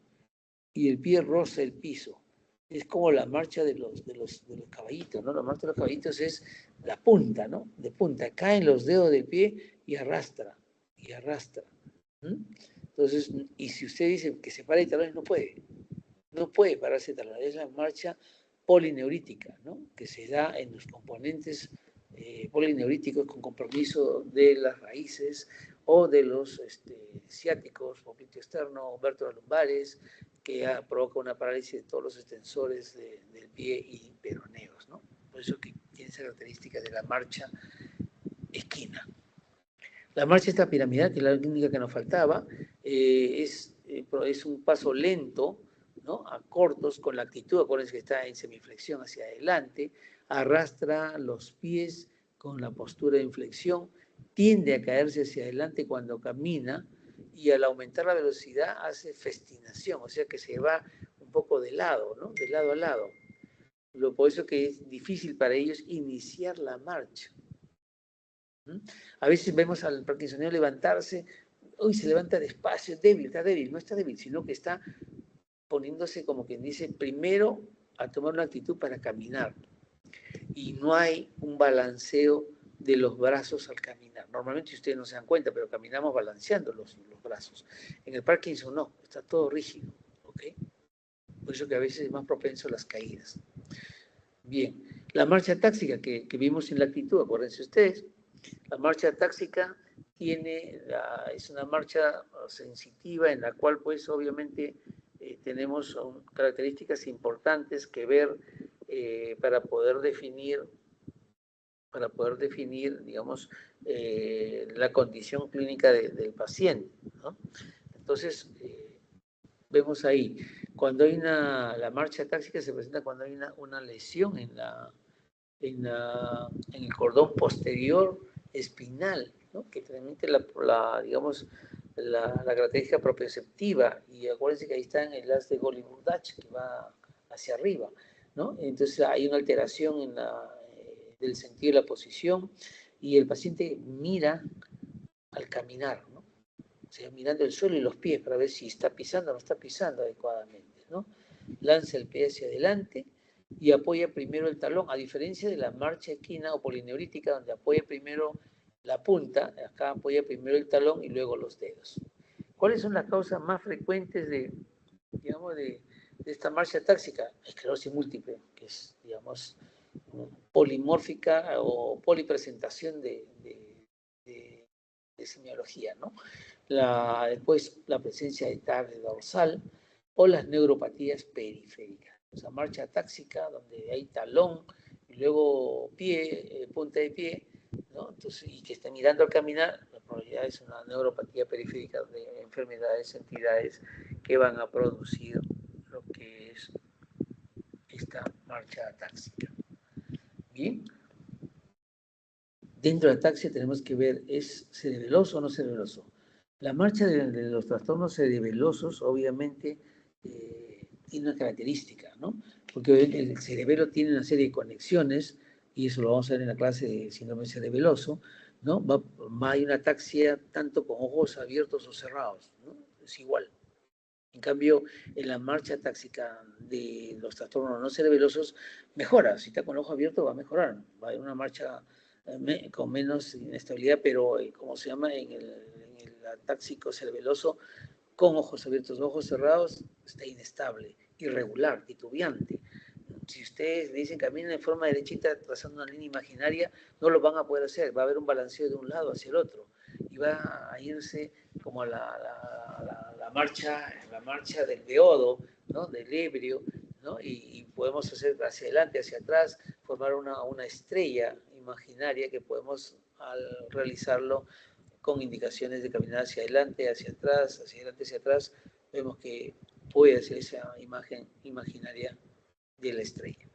y el pie roza el piso. Es como la marcha de los caballitos, ¿no? La marcha de los caballitos es la punta, ¿no? De punta, caen los dedos del pie y arrastra, y arrastra. Entonces, y si usted dice que se para de talones, no puede pararse de talones. Es la marcha polineurítica, ¿no? Que se da en los componentes polineuríticos con compromiso de las raíces o de los ciáticos, popliteo externo, vértebras lumbares, que provoca una parálisis de todos los extensores del pie y peroneos, ¿no? Por eso que tiene esa característica de la marcha esquina. La marcha esta piramidal, que es la única que nos faltaba, es un paso lento, ¿no? A cortos, con la actitud, acuérdense que está en semiflexión hacia adelante, arrastra los pies con la postura de inflexión, tiende a caerse hacia adelante cuando camina y al aumentar la velocidad hace festinación, o sea que se va un poco de lado, ¿no? De lado a lado. Por eso que es difícil para ellos iniciar la marcha. A veces vemos al parkinsoniano levantarse, uy, se levanta despacio, débil, no está débil, sino que está poniéndose como quien dice, primero a tomar una actitud para caminar. Y no hay un balanceo de los brazos al caminar. Normalmente ustedes no se dan cuenta, pero caminamos balanceando los brazos. En el Parkinson no, está todo rígido, ¿ok? Por eso que a veces es más propenso a las caídas. Bien, la marcha táxica que vimos en la actitud, acuérdense ustedes, la marcha táxica es una marcha sensitiva en la cual pues obviamente tenemos características importantes que ver para poder definir para poder definir, digamos, la condición clínica del paciente, ¿no? Entonces, vemos ahí, cuando hay la marcha atáxica se presenta cuando hay una lesión en el cordón posterior espinal, ¿no? Que transmite digamos, la característica propioceptiva. Y acuérdense que ahí está en el haz de Golgi-Burdach, que va hacia arriba, ¿no? Entonces hay una alteración del sentido de la posición y el paciente mira al caminar, ¿no? O sea, mirando el suelo y los pies para ver si está pisando o no está pisando adecuadamente, ¿no? Lanza el pie hacia adelante y apoya primero el talón, a diferencia de la marcha equina o polineurítica, donde apoya primero la punta, acá apoya primero el talón y luego los dedos. ¿Cuáles son las causas más frecuentes digamos, de esta marcha táxica? Esclerosis múltiple, que es, digamos, polimórfica o polipresentación de semiología, ¿no? Después la presencia de tarde dorsal o las neuropatías periféricas. O sea, marcha táxica donde hay talón y luego pie, punta de pie, ¿no? Entonces, y que esté mirando al caminar, la probabilidad es una neuropatía periférica de enfermedades, entidades que van a producir lo que es esta marcha táxica. Bien. Dentro de la ataxia tenemos que ver, ¿es cerebeloso o no cerebeloso? La marcha de los trastornos cerebelosos, obviamente, tiene una característica, ¿no? Porque el cerebelo tiene una serie de conexiones, y eso lo vamos a ver en la clase de síndrome cerebeloso, ¿no? Hay una ataxia tanto con ojos abiertos o cerrados, ¿no? Es igual. En cambio, en la marcha táxica de los trastornos no cerebelosos, mejora. Si está con el ojo abierto, va a mejorar. Va a haber una marcha con menos inestabilidad, pero, ¿cómo se llama? En el atáxico cerebeloso, con ojos abiertos, ojos cerrados, está inestable, irregular, titubeante. Si ustedes le dicen caminen de forma derechita trazando una línea imaginaria, no lo van a poder hacer. Va a haber un balanceo de un lado hacia el otro y va a irse como la marcha del beodo, ¿no? Del ebrio, ¿no? Y podemos hacer hacia adelante, hacia atrás, formar una estrella imaginaria que podemos, al realizarlo con indicaciones de caminar hacia adelante, hacia atrás, hacia adelante, hacia atrás, vemos que puede ser esa imagen imaginaria de la estrella.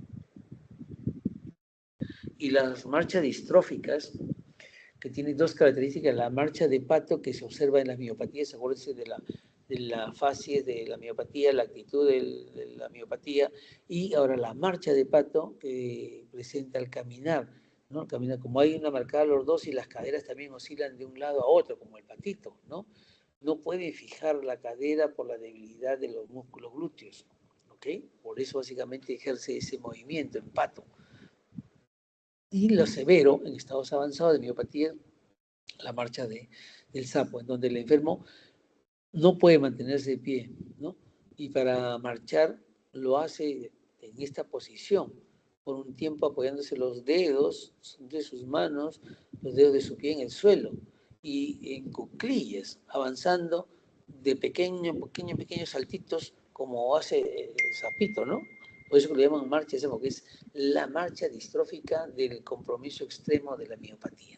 Y las marchas distróficas, que tienen dos características: la marcha de pato, que se observa en las miopatías, acuérdense de la fase de la miopatía, la actitud de la miopatía, y ahora la marcha de pato que presenta al caminar, ¿no? Camina, como hay una marcada lordosis y las caderas también oscilan de un lado a otro, como el patito, ¿no? No puede fijar la cadera por la debilidad de los músculos glúteos, ¿ok? Por eso básicamente ejerce ese movimiento en pato. Y lo severo, en estados avanzados de miopatía, la marcha del sapo, en donde el enfermo no puede mantenerse de pie, ¿no? Y para marchar lo hace en esta posición, por un tiempo apoyándose los dedos de sus manos, los dedos de su pie en el suelo, y en cuclillas, avanzando de pequeños saltitos, como hace el sapito, ¿no? Por eso lo llaman marcha, porque es la marcha distrófica del compromiso extremo de la miopatía.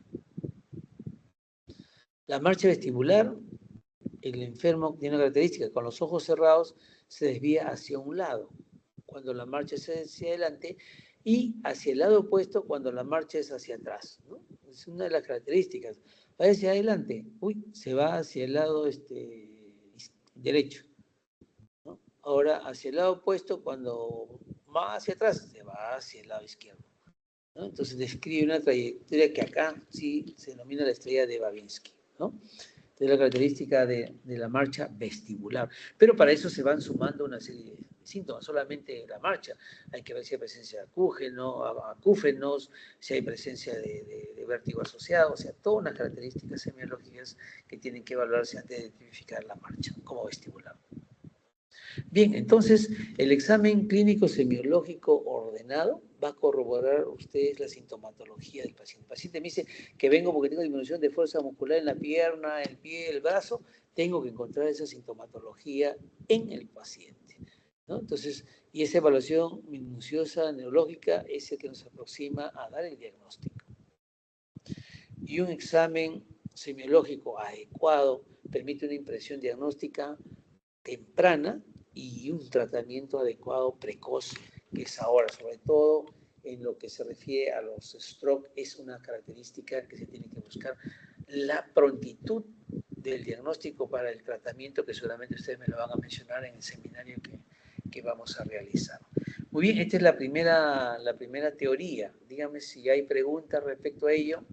La marcha vestibular, el enfermo tiene una característica: con los ojos cerrados se desvía hacia un lado cuando la marcha es hacia adelante y hacia el lado opuesto cuando la marcha es hacia atrás, ¿no? Es una de las características. Va hacia adelante, se va hacia el lado derecho, ¿no? Ahora hacia el lado opuesto, cuando va hacia atrás, se va hacia el lado izquierdo, ¿no? Entonces describe una trayectoria que acá sí se denomina la estrella de Babinski, ¿no? Es la característica de la marcha vestibular. Pero para eso se van sumando una serie de síntomas, solamente la marcha. Hay que ver si hay presencia de acúfenos, si hay presencia de vértigo asociado, o sea, todas unas características semiológicas que tienen que evaluarse antes de tipificar la marcha como vestibular. Bien, entonces el examen clínico semiológico ordenado va a corroborar ustedes la sintomatología del paciente. El paciente me dice que vengo porque tengo disminución de fuerza muscular en la pierna, el pie, el brazo. Tengo que encontrar esa sintomatología en el paciente, ¿no? Entonces, y esa evaluación minuciosa neurológica es el que nos aproxima a dar el diagnóstico. y un examen semiológico adecuado permite una impresión diagnóstica temprana y un tratamiento adecuado precoz, que es ahora, sobre todo en lo que se refiere a los stroke, es una característica que se tiene que buscar, la prontitud del diagnóstico para el tratamiento, que seguramente ustedes me lo van a mencionar en el seminario que vamos a realizar. Muy bien, esta es la primera teoría. Díganme si hay preguntas respecto a ello.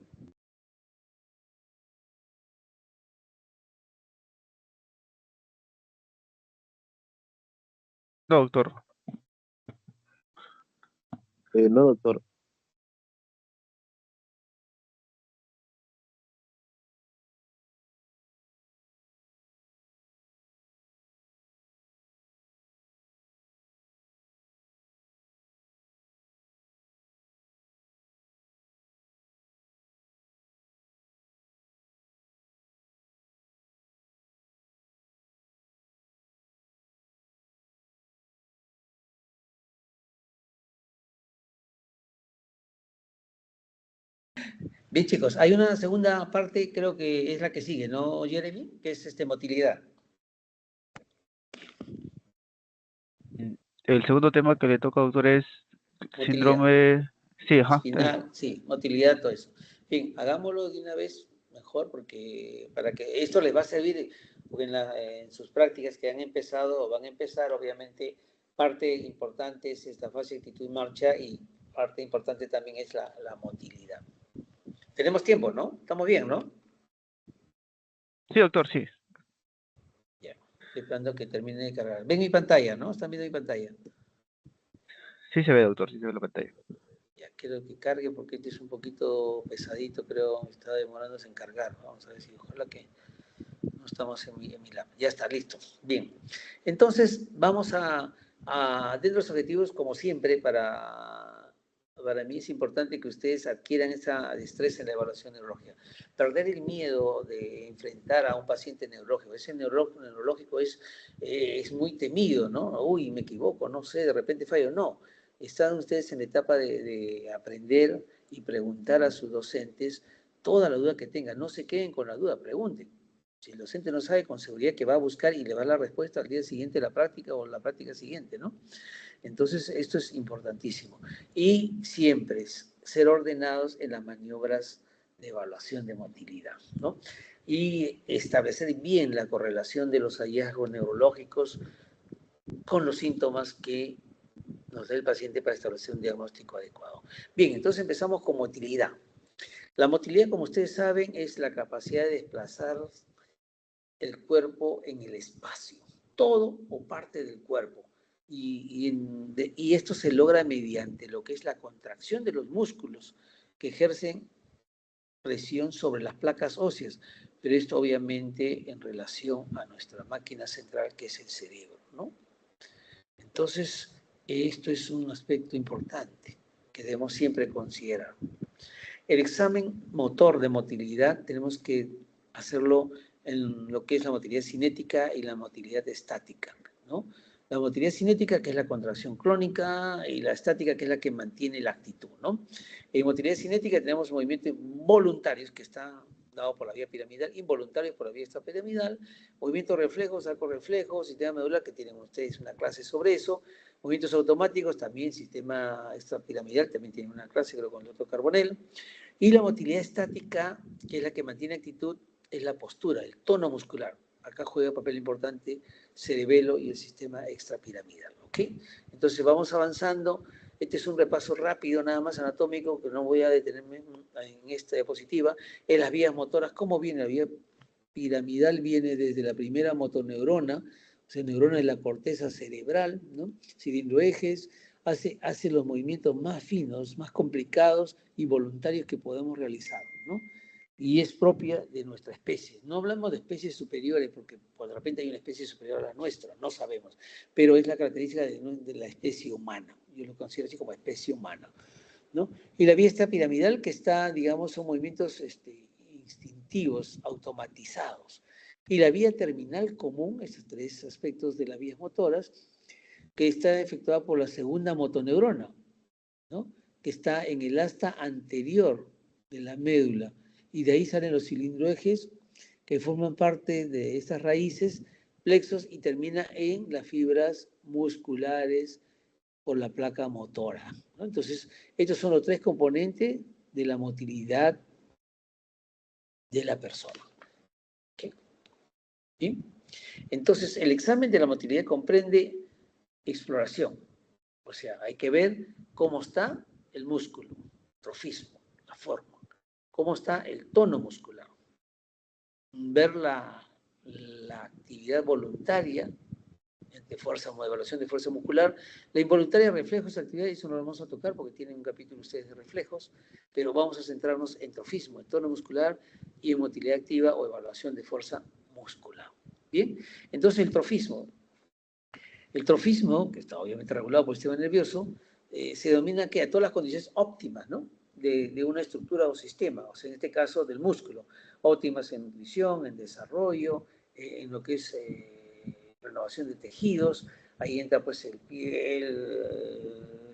No, doctor. No, doctor. Bien, chicos, hay una segunda parte, creo que es la que sigue, ¿no, Jeremy? Que es motilidad. El segundo tema que le toca, doctor, es Motilidad. síndrome... Sí, ajá. Espinal, sí, motilidad, todo eso. Bien, hagámoslo de una vez mejor, porque para que esto les va a servir, porque en sus prácticas que han empezado o van a empezar, obviamente, parte importante es esta fase de actitud en marcha y parte importante también es la motilidad. Tenemos tiempo, ¿no? Estamos bien, ¿no? Sí, doctor, sí. Ya, estoy esperando que termine de cargar. Ven mi pantalla, ¿no? ¿Están viendo mi pantalla? Sí se ve, doctor, sí se ve la pantalla. Ya, quiero que cargue porque este es un poquito pesadito, creo, está demorándose en cargar. Vamos a ver si ojalá que no estamos en mi lab. Ya está, listo. Bien. Entonces, vamos dentro de los objetivos, como siempre, para mí es importante que ustedes adquieran esa destreza en la evaluación neurológica. Perder el miedo de enfrentar a un paciente neurológico. Ese neurológico es muy temido, ¿no? Uy, me equivoco, no sé, de repente fallo. No. Están ustedes en la etapa de aprender y preguntar a sus docentes toda la duda que tengan. No se queden con la duda, pregunten. Si el docente no sabe, con seguridad que va a buscar y le va a dar la respuesta al día siguiente de la práctica o la práctica siguiente, ¿no? Entonces, esto es importantísimo. Y siempre es ser ordenados en las maniobras de evaluación de motilidad, ¿no? Y establecer bien la correlación de los hallazgos neurológicos con los síntomas que nos da el paciente para establecer un diagnóstico adecuado. Bien, entonces empezamos con motilidad. La motilidad, como ustedes saben, es la capacidad de desplazar el cuerpo en el espacio, todo o parte del cuerpo. Y esto se logra mediante lo que es la contracción de los músculos que ejercen presión sobre las placas óseas, pero esto obviamente en relación a nuestra máquina central que es el cerebro, ¿no? Entonces, esto es un aspecto importante que debemos siempre considerar. El examen motor de motilidad tenemos que hacerlo en lo que es la motilidad cinética y la motilidad estática, ¿no? La motilidad cinética, que es la contracción crónica, y la estática, que es la que mantiene la actitud, ¿no? En motilidad cinética tenemos movimientos voluntarios, que están dados por la vía piramidal, involuntarios por la vía extrapiramidal, movimientos reflejos, arco-reflejos, sistema medular, que tienen ustedes una clase sobre eso, movimientos automáticos, también sistema extrapiramidal, también tienen una clase, creo, con el doctor Carbonell. Y la motilidad estática, que es la que mantiene actitud, es la postura, el tono muscular. Acá juega un papel importante cerebelo y el sistema extrapiramidal, ¿ok? Entonces vamos avanzando. Este es un repaso rápido, nada más anatómico, que no voy a detenerme en esta diapositiva. En las vías motoras, ¿cómo viene? La vía piramidal viene desde la primera motoneurona, o sea, neurona de la corteza cerebral, ¿no? Cilindroejes, hace los movimientos más finos, más complicados y voluntarios que podemos realizar, ¿no? Y es propia de nuestra especie. No hablamos de especies superiores, porque de repente hay una especie superior a la nuestra, no sabemos, pero es la característica de la especie humana. Yo lo considero así como especie humana, ¿no? Y la vía está piramidal, que está, digamos, son movimientos instintivos, automatizados. Y la vía terminal común, estos tres aspectos de las vías motoras, que está efectuada por la segunda motoneurona, ¿no? Que está en el asta anterior de la médula y de ahí salen los cilindroejes que forman parte de estas raíces, plexos, y termina en las fibras musculares por la placa motora, ¿no? Entonces, estos son los tres componentes de la motilidad de la persona. ¿Okay? ¿Bien? Entonces, el examen de la motilidad comprende exploración. O sea, hay que ver cómo está el músculo, trofismo, la forma, cómo está el tono muscular, ver la actividad voluntaria de fuerza, evaluación de fuerza muscular, la involuntaria, reflejos, actividades, eso no lo vamos a tocar porque tienen un capítulo ustedes de reflejos, pero vamos a centrarnos en trofismo, en tono muscular y en motilidad activa o evaluación de fuerza muscular. Bien, entonces el trofismo, que está obviamente regulado por el sistema nervioso, se denomina que a todas las condiciones óptimas, ¿no? De una estructura o sistema, o sea, en este caso del músculo, óptimas en nutrición, en desarrollo, en lo que es renovación de tejidos, ahí entra pues el piel,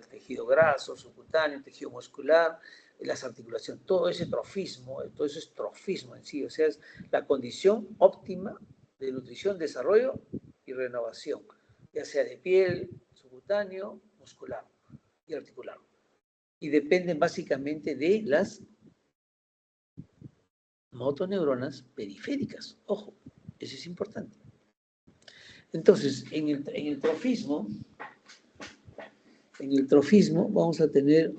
el tejido graso, subcutáneo, el tejido muscular, las articulaciones, todo ese trofismo, todo eso es trofismo en sí, o sea, es la condición óptima de nutrición, desarrollo y renovación, ya sea de piel, subcutáneo, muscular y articular. Y dependen básicamente de las motoneuronas periféricas. Ojo, eso es importante. Entonces, en el trofismo vamos a tener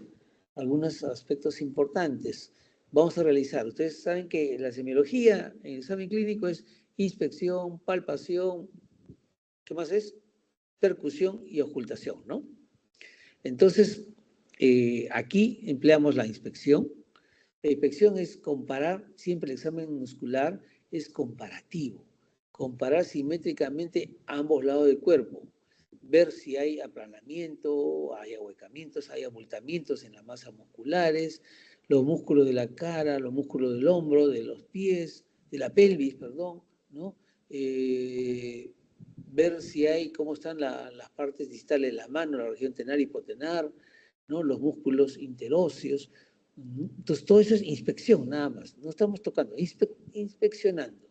algunos aspectos importantes. Vamos a realizar, ustedes saben que la semiología en el examen clínico es inspección, palpación, ¿qué más es? Percusión y ocultación, ¿no? Entonces, aquí empleamos la inspección. La inspección es comparar, siempre el examen muscular es comparativo, comparar simétricamente ambos lados del cuerpo, ver si hay aplanamiento, hay ahuecamientos, hay abultamientos en las masas musculares, los músculos de la cara, los músculos del hombro, de los pies, de la pelvis, perdón, ¿no? Ver si hay, cómo están las partes distales de la mano, la región tenar y hipotenar, ¿no? Los músculos interóseos. Entonces, todo eso es inspección, nada más. No estamos tocando, inspeccionando.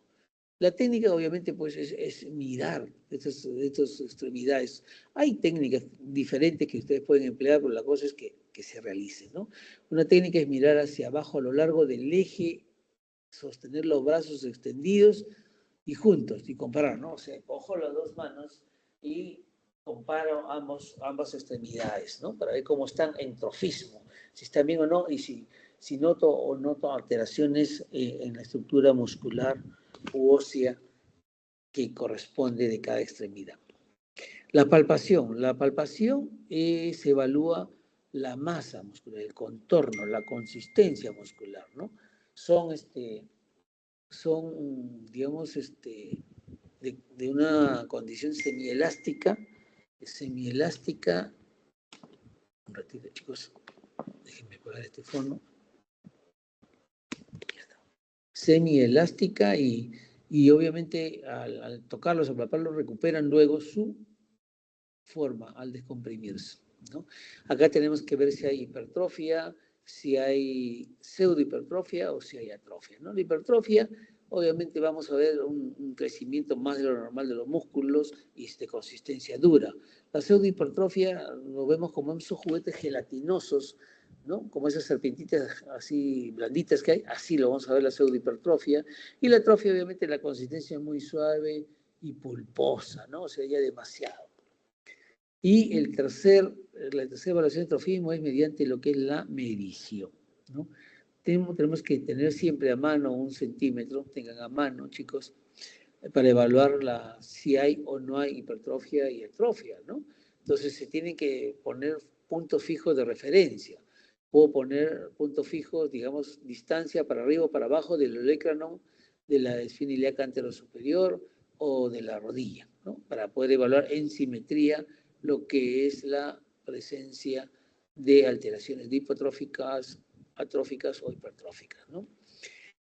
La técnica, obviamente, pues, es mirar estas extremidades. Hay técnicas diferentes que ustedes pueden emplear, pero la cosa es que se realicen, ¿no? Una técnica es mirar hacia abajo a lo largo del eje, sostener los brazos extendidos y juntos, y comparar, ¿no? O sea, cojo las dos manos y comparo ambas extremidades, ¿no? Para ver cómo están en trofismo, si están bien o no, y si noto o noto alteraciones en la estructura muscular u ósea que corresponde de cada extremidad. La palpación se evalúa la masa muscular, el contorno, la consistencia muscular, ¿no? Son, digamos, de una condición semielástica, un ratito, chicos, déjenme apagar este fondo. Semielástica y obviamente al tocarlos, al palparlos, recuperan luego su forma al descomprimirse, ¿no? Acá tenemos que ver si hay hipertrofia, si hay pseudohipertrofia o si hay atrofia, ¿no? La hipertrofia, obviamente vamos a ver un crecimiento más de lo normal de los músculos y de consistencia dura. La pseudohipertrofia lo vemos como esos juguetes gelatinosos, ¿no? Como esas serpientitas así blanditas que hay, así lo vamos a ver la pseudohipertrofia. Y la atrofia, obviamente, la consistencia es muy suave y pulposa, ¿no? O sea, ya demasiado. Y la tercera evaluación de trofismo es mediante lo que es la medición, ¿no? Tenemos que tener siempre a mano 1 centímetro, tengan a mano, chicos, para evaluar si hay o no hay hipertrofia y atrofia, ¿no? Entonces se tienen que poner puntos fijos de referencia. Puedo poner puntos fijos, digamos, distancia para arriba o para abajo del olecranon, de la espina ilíaca anterosuperior o de la rodilla, ¿no? Para poder evaluar en simetría lo que es la presencia de alteraciones hipotróficas, atróficas o hipertróficas, ¿no?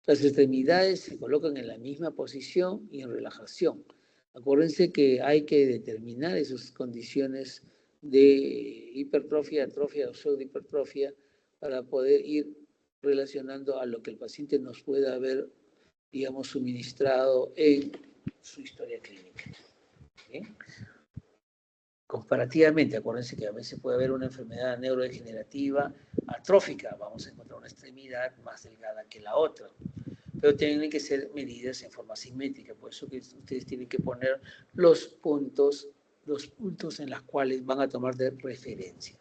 Las extremidades se colocan en la misma posición y en relajación. Acuérdense que hay que determinar esas condiciones de hipertrofia, atrofia o pseudohipertrofia para poder ir relacionando a lo que el paciente nos pueda haber, digamos, suministrado en su historia clínica. ¿Bien? Comparativamente, acuérdense que a veces puede haber una enfermedad neurodegenerativa atrófica, vamos a encontrar una extremidad más delgada que la otra, pero tienen que ser medidas en forma simétrica, por eso que ustedes tienen que poner los puntos en los cuales van a tomar de referencia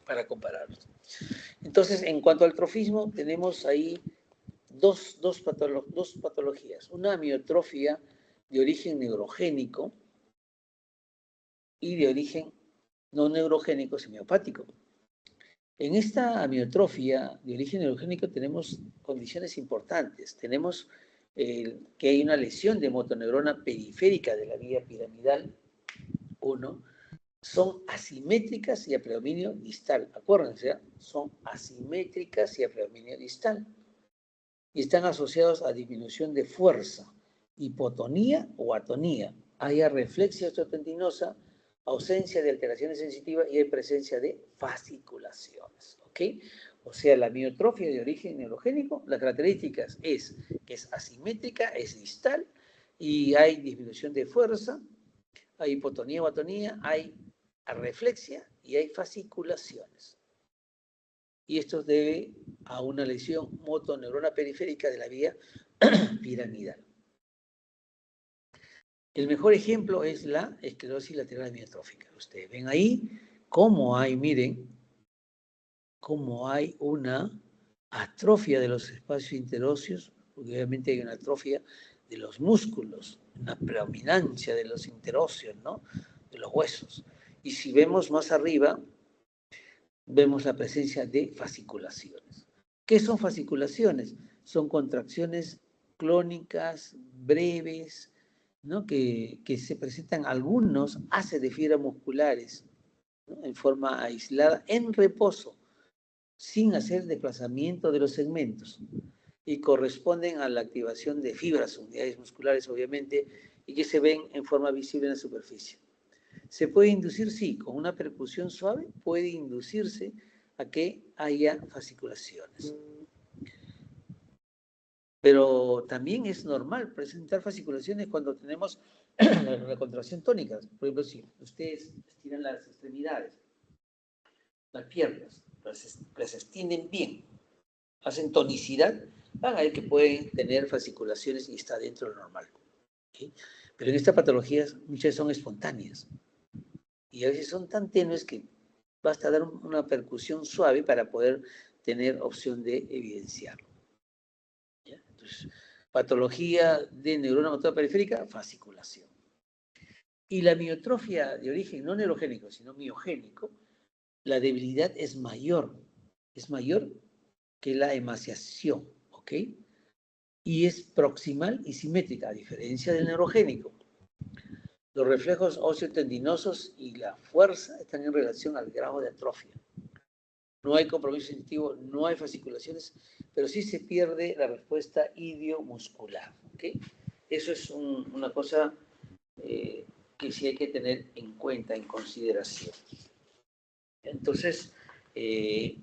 para compararlos. Entonces, en cuanto al trofismo, tenemos ahí dos patologías, una amiotrofia de origen neurogénico y de origen no neurogénico semiopático. En esta amiotrofia de origen neurogénico tenemos condiciones importantes. Tenemos que hay una lesión de motoneurona periférica de la vía piramidal 1. Son asimétricas y a predominio distal. Acuérdense, son asimétricas y a predominio distal. Y están asociados a disminución de fuerza, hipotonía o atonía. Hay arreflexia osteotendinosa, ausencia de alteraciones sensitivas y hay presencia de fasciculaciones, ¿ok? O sea, la amiotrofia de origen neurogénico, las características es que es asimétrica, es distal y hay disminución de fuerza, hay hipotonía o atonía, hay arreflexia y hay fasciculaciones. Y esto debe a una lesión motoneurona periférica de la vía piramidal. El mejor ejemplo es la esclerosis lateral amiotrófica. Ustedes ven ahí cómo hay, miren, cómo hay una atrofia de los espacios interóseos, porque obviamente hay una atrofia de los músculos, una predominancia de los interóseos, ¿no? De los huesos. Y si vemos más arriba, vemos la presencia de fasciculaciones. ¿Qué son fasciculaciones? Son contracciones clónicas, breves, ¿no? que se presentan algunos haces de fibras musculares, ¿no? En forma aislada, en reposo, sin hacer desplazamiento de los segmentos, y corresponden a la activación de fibras, unidades musculares obviamente, y que se ven en forma visible en la superficie. ¿Se puede inducir? Sí, con una percusión suave puede inducirse a que haya fasciculaciones. Pero también es normal presentar fasciculaciones cuando tenemos la contracción tónica. Por ejemplo, si ustedes estiran las extremidades, las piernas, las extienden bien, hacen tonicidad, van a ver que pueden tener fasciculaciones y está dentro de lo normal. ¿Okay? Pero en estas patologías muchas son espontáneas y a veces son tan tenues que basta dar una percusión suave para poder tener opción de evidenciarlo. ¿Ya? Entonces, patología de neurona motora periférica, fasciculación. Y la miotrofia de origen no neurogénico, sino miogénico, la debilidad es mayor que la emaciación, ¿ok? Y es proximal y simétrica, a diferencia del neurogénico. Los reflejos óseo-tendinosos y la fuerza están en relación al grado de atrofia. No hay compromiso sensitivo, no hay fasciculaciones, pero sí se pierde la respuesta idiomuscular, ¿ok? Eso es una cosa que sí hay que tener en cuenta, en consideración. Entonces, y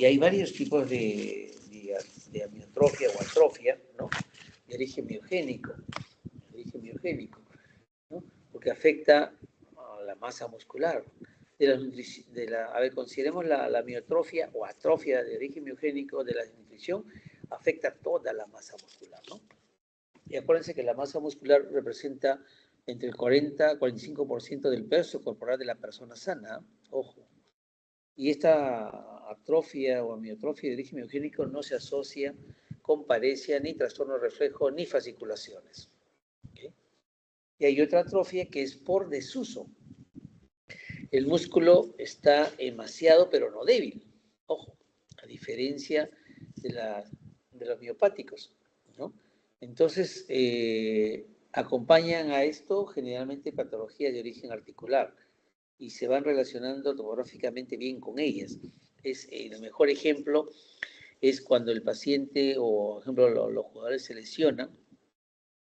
hay varios tipos de amiotrofia o atrofia, ¿no? De origen miogénico, ¿no? Porque afecta a la masa muscular. A ver, consideremos la amiotrofia o atrofia de origen miogénico de la desnutrición, afecta toda la masa muscular, ¿no? Y acuérdense que la masa muscular representa entre el 40 y 45% del peso corporal de la persona sana, ojo. Y esta atrofia o amiotrofia de origen miogénico no se asocia con paresia, ni trastorno reflejo, ni fasciculaciones. ¿Okay? Y hay otra atrofia que es por desuso. El músculo está emaciado, pero no débil. Ojo, a diferencia de los miopáticos, ¿no? Entonces, acompañan a esto generalmente patologías de origen articular y se van relacionando topográficamente bien con ellas. El mejor ejemplo es cuando el paciente o, por ejemplo, los jugadores se lesionan,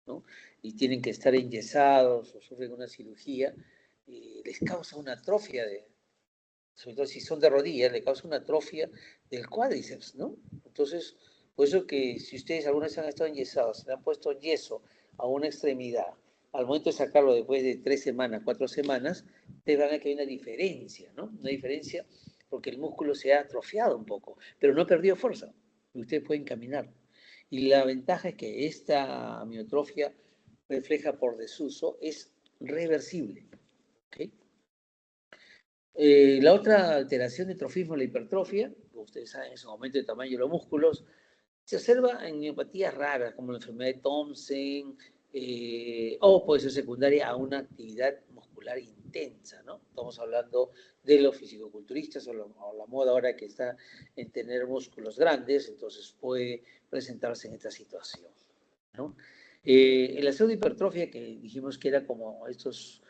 ¿no? Y tienen que estar enyesados o sufren una cirugía, les causa una atrofia sobre todo si son de rodillas, le causa una atrofia del cuádriceps, ¿no? Entonces, por eso que si ustedes alguna vez han estado enyesados, le han puesto yeso a una extremidad, al momento de sacarlo después de 3 semanas, 4 semanas, ustedes van a ver que hay una diferencia, ¿no? Una diferencia porque el músculo se ha atrofiado un poco, pero no ha perdido fuerza, y ustedes pueden caminar. Y la ventaja es que esta amiotrofia refleja por desuso es reversible, ¿ok? La otra alteración de trofismo es la hipertrofia, como ustedes saben, es un aumento de tamaño de los músculos. Se observa en miopatías raras, como la enfermedad de Thompson, o puede ser secundaria a una actividad muscular intensa, ¿no? Estamos hablando de los fisicoculturistas o la moda ahora que está en tener músculos grandes, entonces puede presentarse en esta situación, ¿no? El aseo de hipertrofia, que dijimos que era como estos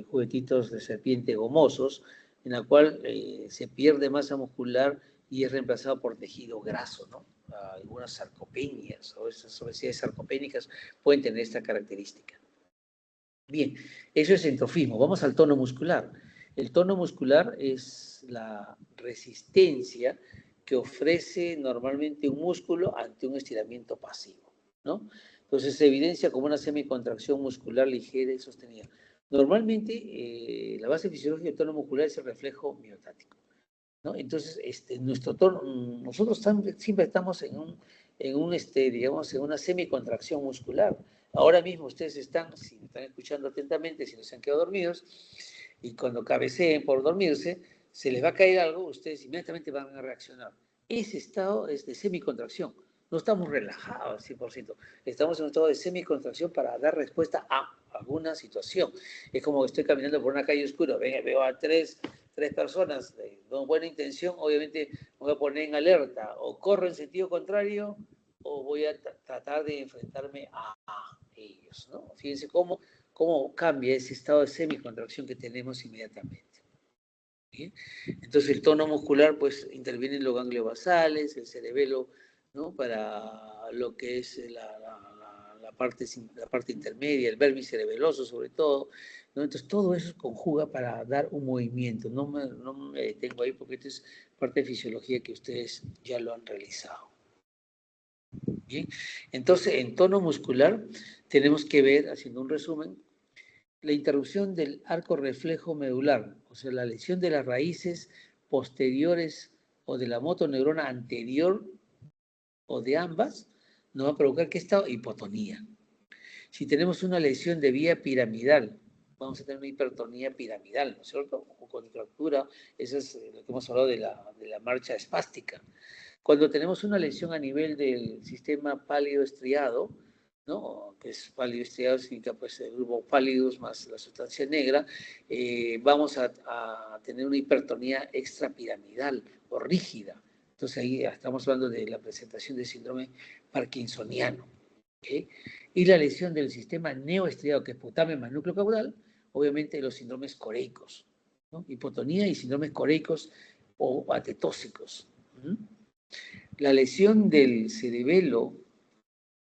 juguetitos de serpiente gomosos, en la cual se pierde masa muscular y es reemplazado por tejido graso, ¿no? Algunas sarcopenias o esas obesidades sarcopénicas pueden tener esta característica. Bien, eso es entrofismo. Vamos al tono muscular. El tono muscular es la resistencia que ofrece normalmente un músculo ante un estiramiento pasivo, ¿no? Entonces se evidencia como una semicontracción muscular ligera y sostenida. Normalmente la base fisiológica del tono muscular es el reflejo miotático, ¿no? Entonces, nuestro tono, nosotros siempre estamos digamos, en una semicontracción muscular. Ahora mismo ustedes están, si me están escuchando atentamente, si no se han quedado dormidos, y cuando cabeceen por dormirse, se les va a caer algo, ustedes inmediatamente van a reaccionar. Ese estado es de semicontracción. No estamos relajados al 100%. Estamos en un estado de semicontracción para dar respuesta a alguna situación. Es como que estoy caminando por una calle oscura, veo a tres personas de buena intención, obviamente me voy a poner en alerta, o corro en sentido contrario, o voy a tratar de enfrentarme a ellos, ¿no? Fíjense cómo cambia ese estado de semicontracción que tenemos inmediatamente. ¿Bien? Entonces el tono muscular, pues intervienen los ganglios basales, el cerebelo, ¿no? Para lo que es la parte intermedia, el vermis cerebeloso sobre todo, ¿no? Entonces todo eso conjuga para dar un movimiento. No me detengo ahí porque esto es parte de fisiología que ustedes ya lo han realizado. Bien, entonces en tono muscular tenemos que ver, haciendo un resumen, la interrupción del arco reflejo medular, o sea, la lesión de las raíces posteriores o de la motoneurona anterior o de ambas, nos va a provocar que esta hipotonía. Si tenemos una lesión de vía piramidal, vamos a tener una hipertonía piramidal, ¿no es cierto? O contractura, eso es lo que hemos hablado de la marcha espástica. Cuando tenemos una lesión a nivel del sistema pálido estriado, ¿no? Que es pálido estriado, significa pues el grupo pálidos más la sustancia negra, vamos a tener una hipertonía extrapiramidal o rígida. Entonces ahí estamos hablando de la presentación del síndrome parkinsoniano. ¿Okay? Y la lesión del sistema neoestriado, que es putamen más núcleo caudal, obviamente los síndromes coreicos, ¿no? Hipotonía y síndromes coreicos o atetóxicos. La lesión del cerebelo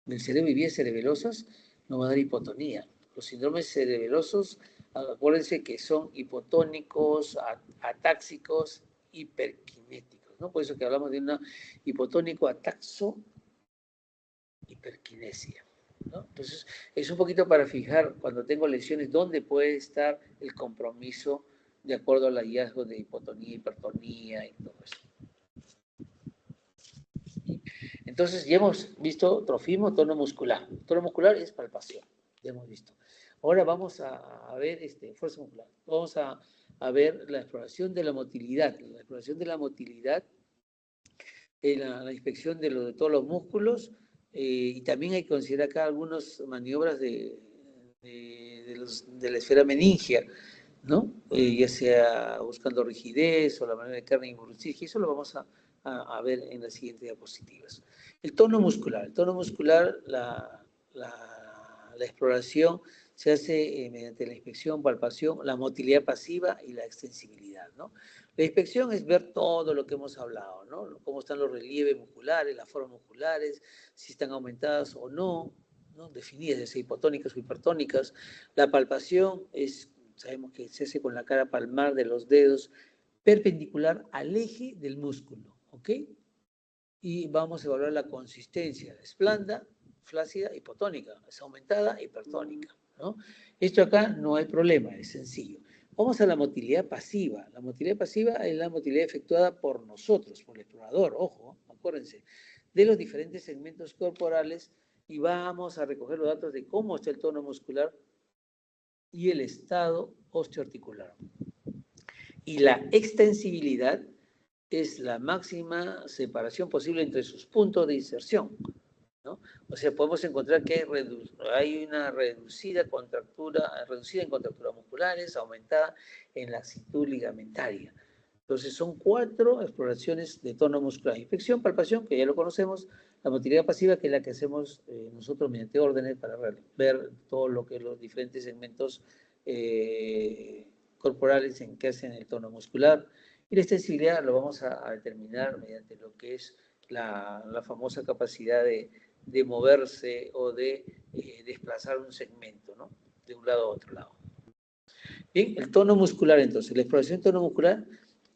y vías cerebelosas nos va a dar hipotonía. Los síndromes cerebelosos, acuérdense que son hipotónicos, atáxicos, hiperkinéticos, ¿no? Por eso que hablamos de una hipotónico ataxo hiperquinesia, ¿no? Entonces, es un poquito para fijar cuando tengo lesiones dónde puede estar el compromiso de acuerdo al hallazgo de hipotonía, hipertonía y todo eso. Entonces, ya hemos visto trofismo, tono muscular. Tono muscular es palpación, ya hemos visto. Ahora vamos a ver fuerza muscular. Vamos a ver la exploración de la motilidad. La exploración de la motilidad, la inspección de todos los músculos, y también hay que considerar acá algunas maniobras de la esfera meningia, ¿no? Ya sea buscando rigidez o la manera de carne y eso lo vamos a ver en las siguientes diapositivas. El tono muscular, la exploración se hace mediante la inspección, palpación, la motilidad pasiva y la extensibilidad, ¿no? La inspección es ver todo lo que hemos hablado, ¿no? Cómo están los relieves musculares, las formas musculares, si están aumentadas o no, ¿no? Definidas, ya sea hipotónicas o hipertónicas. La palpación sabemos que se hace con la cara palmar de los dedos perpendicular al eje del músculo, ¿ok? Y vamos a evaluar la consistencia. Es blanda, flácida, hipotónica. Es aumentada, hipertónica, ¿no? Esto acá no hay problema, es sencillo. Vamos a la motilidad pasiva. La motilidad pasiva es la motilidad efectuada por nosotros, por el explorador, ojo, acuérdense, de los diferentes segmentos corporales y vamos a recoger los datos de cómo está el tono muscular y el estado osteoarticular. Y la extensibilidad es la máxima separación posible entre sus puntos de inserción, ¿no? O sea, podemos encontrar que hay una reducida en contracturas musculares, aumentada en laxitud ligamentaria. Entonces, son 4 exploraciones de tono muscular. Inspección, palpación, que ya lo conocemos, la motilidad pasiva, que es la que hacemos nosotros mediante órdenes para ver todo lo que los diferentes segmentos corporales en que hacen el tono muscular. Y la extensibilidad lo vamos a determinar mediante lo que es la famosa capacidad de moverse o de desplazar un segmento, ¿no? De un lado a otro lado. Bien, el tono muscular entonces, la exploración del tono muscular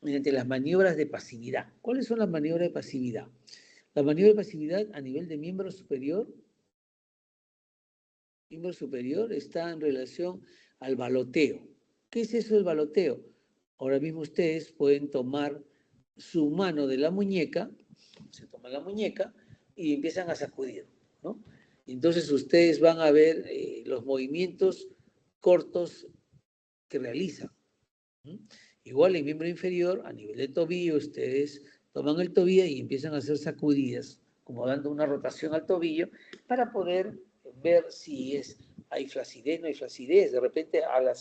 mediante las maniobras de pasividad. ¿Cuáles son las maniobras de pasividad? La maniobra de pasividad a nivel de miembro superior está en relación al baloteo. ¿Qué es eso del baloteo? Ahora mismo ustedes pueden tomar su mano de la muñeca, se toman la muñeca y empiezan a sacudir, ¿no? Entonces ustedes van a ver los movimientos cortos que realizan. Igual en miembro inferior, a nivel de tobillo, ustedes toman el tobillo y empiezan a hacer sacudidas, como dando una rotación al tobillo, para poder ver si hay flacidez, no hay flacidez. De repente, al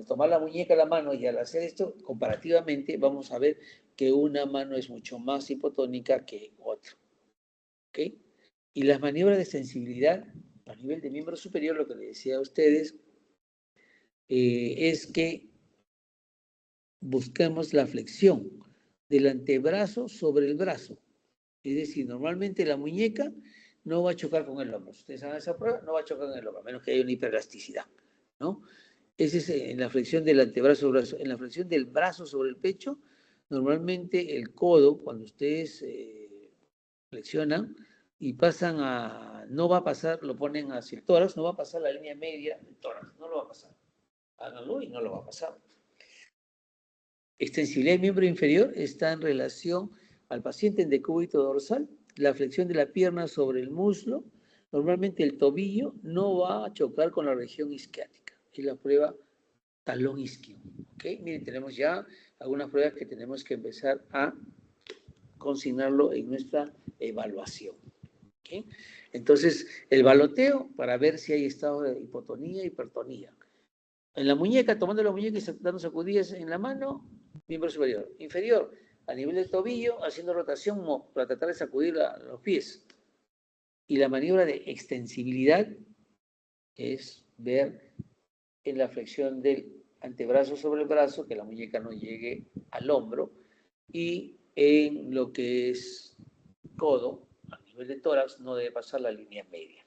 tomar la muñeca a la mano y al hacer esto, comparativamente, vamos a ver que una mano es mucho más hipotónica que otra. ¿Ok? Y las maniobras de sensibilidad a nivel de miembro superior, lo que les decía a ustedes, es que buscamos la flexión del antebrazo sobre el brazo. Es decir, normalmente la muñeca no va a chocar con el hombro. Ustedes hagan esa prueba, no va a chocar con el hombro, a menos que haya una hiperelasticidad, ¿no? Ese es en la flexión del antebrazo sobre el brazo. En la flexión del brazo sobre el pecho, normalmente el codo, cuando ustedes flexionan y pasan no va a pasar, lo ponen hacia el tórax, no va a pasar la línea media del tórax, no lo va a pasar. Háganlo y no lo va a pasar. Extensibilidad del miembro inferior está en relación al paciente en decúbito dorsal, la flexión de la pierna sobre el muslo. Normalmente el tobillo no va a chocar con la región isquiática. Es la prueba talón isquio. ¿Okay? Miren, tenemos ya algunas pruebas que tenemos que empezar a consignarlo en nuestra evaluación. ¿Okay? Entonces, el baloteo para ver si hay estado de hipotonía, hipertonía. En la muñeca, tomando la muñeca y dando sacudidas en la mano, miembro superior. Inferior, a nivel del tobillo, haciendo rotación para tratar de sacudir los pies. Y la maniobra de extensibilidad es ver en la flexión del antebrazo sobre el brazo, que la muñeca no llegue al hombro, y en lo que es codo, a nivel de tórax, no debe pasar la línea media.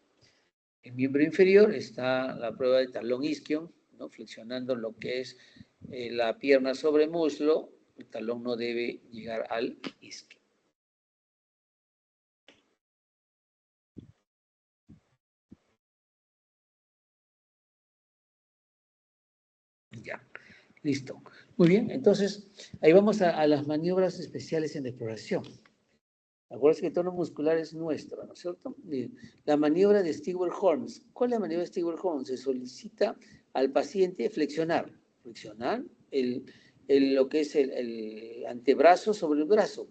En miembro inferior está la prueba de talón isquio, ¿no? Flexionando lo que es la pierna sobre el muslo, el talón no debe llegar al isquio. Ya, listo. Muy bien, entonces ahí vamos a las maniobras especiales en exploración. Acuérdense que el tono muscular es nuestro, ¿no es cierto? Bien. La maniobra de Stewart-Holmes. ¿Cuál es la maniobra de Stewart-Holmes? Se solicita al paciente flexionar lo que es el antebrazo sobre el brazo.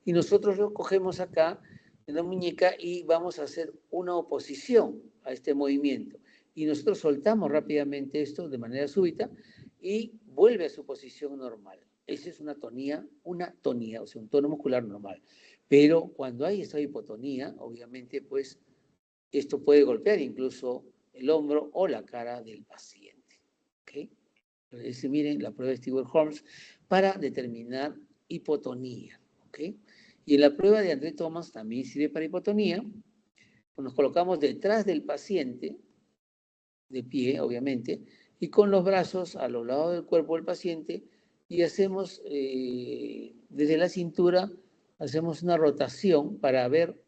Y nosotros lo cogemos acá en la muñeca y vamos a hacer una oposición a este movimiento. Y nosotros soltamos rápidamente esto de manera súbita y vuelve a su posición normal. Esa es una tonía, o sea, un tono muscular normal. Pero cuando hay esta hipotonía, obviamente, pues, esto puede golpear incluso el hombro o la cara del paciente. ¿Okay? Entonces, miren la prueba de Stewart-Holmes para determinar hipotonía. ¿Okay? Y en la prueba de André Thomas también sirve para hipotonía. Nos colocamos detrás del paciente, de pie, obviamente, y con los brazos a los lados del cuerpo del paciente, y hacemos, desde la cintura, hacemos una rotación para ver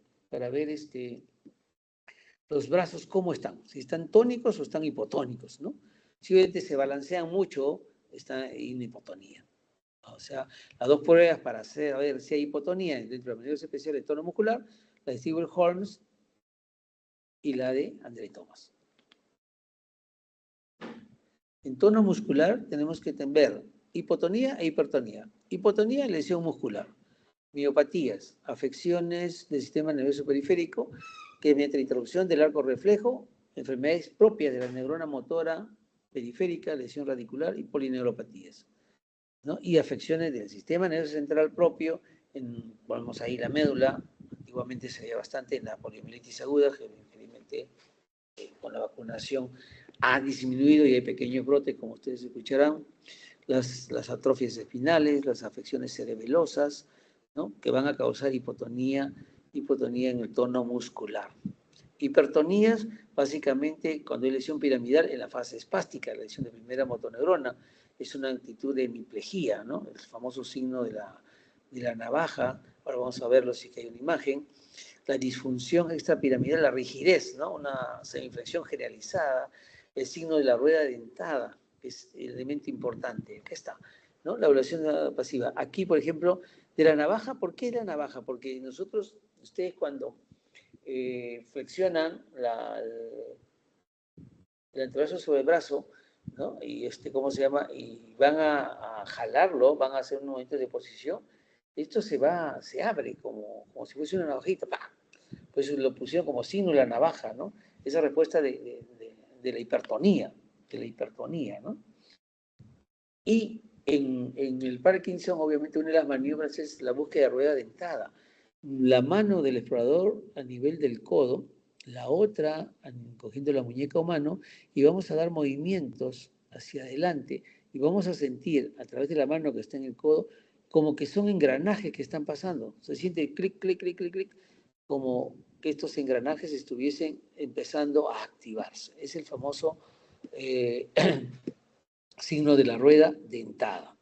los brazos cómo están, si están tónicos o están hipotónicos, ¿no? Si obviamente se balancean mucho, está en hipotonía. O sea, las dos pruebas para hacer, a ver si hay hipotonía dentro de las maniobras especiales de tono muscular, la de Stewart Holmes y la de André Thomas. En tono muscular tenemos que ver hipotonía e hipertonía. Hipotonía, lesión muscular. Miopatías, afecciones del sistema nervioso periférico, que mediante la interrupción del arco reflejo, enfermedades propias de la neurona motora periférica, lesión radicular y polineuropatías, ¿no? Y afecciones del sistema nervioso central propio, vamos ahí la médula, antiguamente se veía bastante en la poliomielitis aguda, que felizmente con la vacunación ha disminuido y hay pequeños brotes, como ustedes escucharán, las atrofias espinales, las afecciones cerebelosas, ¿no? Que van a causar hipotonía en el tono muscular. Hipertonías, básicamente, cuando hay lesión piramidal en la fase espástica, la lesión de primera motoneurona, es una actitud de hemiplegia, ¿no? El famoso signo de la navaja. Ahora vamos a verlo si hay una imagen. La disfunción extrapiramidal, la rigidez, ¿no? Una semiflexión generalizada, el signo de la rueda dentada, que es el elemento importante. Acá está, ¿no? La evaluación pasiva. Aquí, por ejemplo, de la navaja, ¿por qué la navaja? Porque ustedes cuando flexionan el antebrazo sobre el brazo, ¿no? Y ¿cómo se llama? Y van a jalarlo, van a hacer un movimiento de posición. Esto se abre como si fuese una navajita, ¡pah! Pues lo pusieron como signo de la navaja, ¿no? Esa respuesta de la hipertonía, ¿no? Y en el Parkinson, obviamente, una de las maniobras es la búsqueda de rueda dentada. La mano del explorador a nivel del codo, la otra cogiendo la muñeca o mano, y vamos a dar movimientos hacia adelante y vamos a sentir a través de la mano que está en el codo como que son engranajes que están pasando. Se siente clic, clic, clic, clic, clic, como que estos engranajes estuviesen empezando a activarse. Es el famoso signo de la rueda dentada.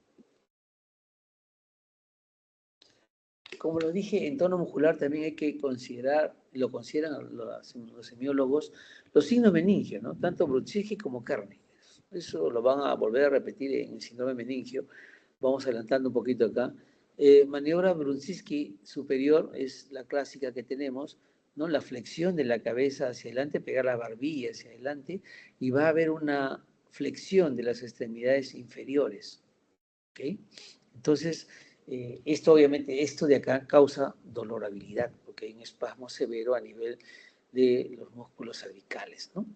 Como lo dije, en tono muscular también hay que considerar, lo consideran los semiólogos, los signos meningios, ¿no? Tanto Brunelleschi como Kernig. Eso lo van a volver a repetir en el síndrome meningio. Vamos adelantando un poquito acá. Maniobra Brunelleschi superior es la clásica que tenemos, ¿no? La flexión de la cabeza hacia adelante, pegar la barbilla hacia adelante, y va a haber una flexión de las extremidades inferiores. ¿Okay? Entonces, esto de acá causa dolorabilidad, porque hay un espasmo severo a nivel de los músculos cervicales, ¿no?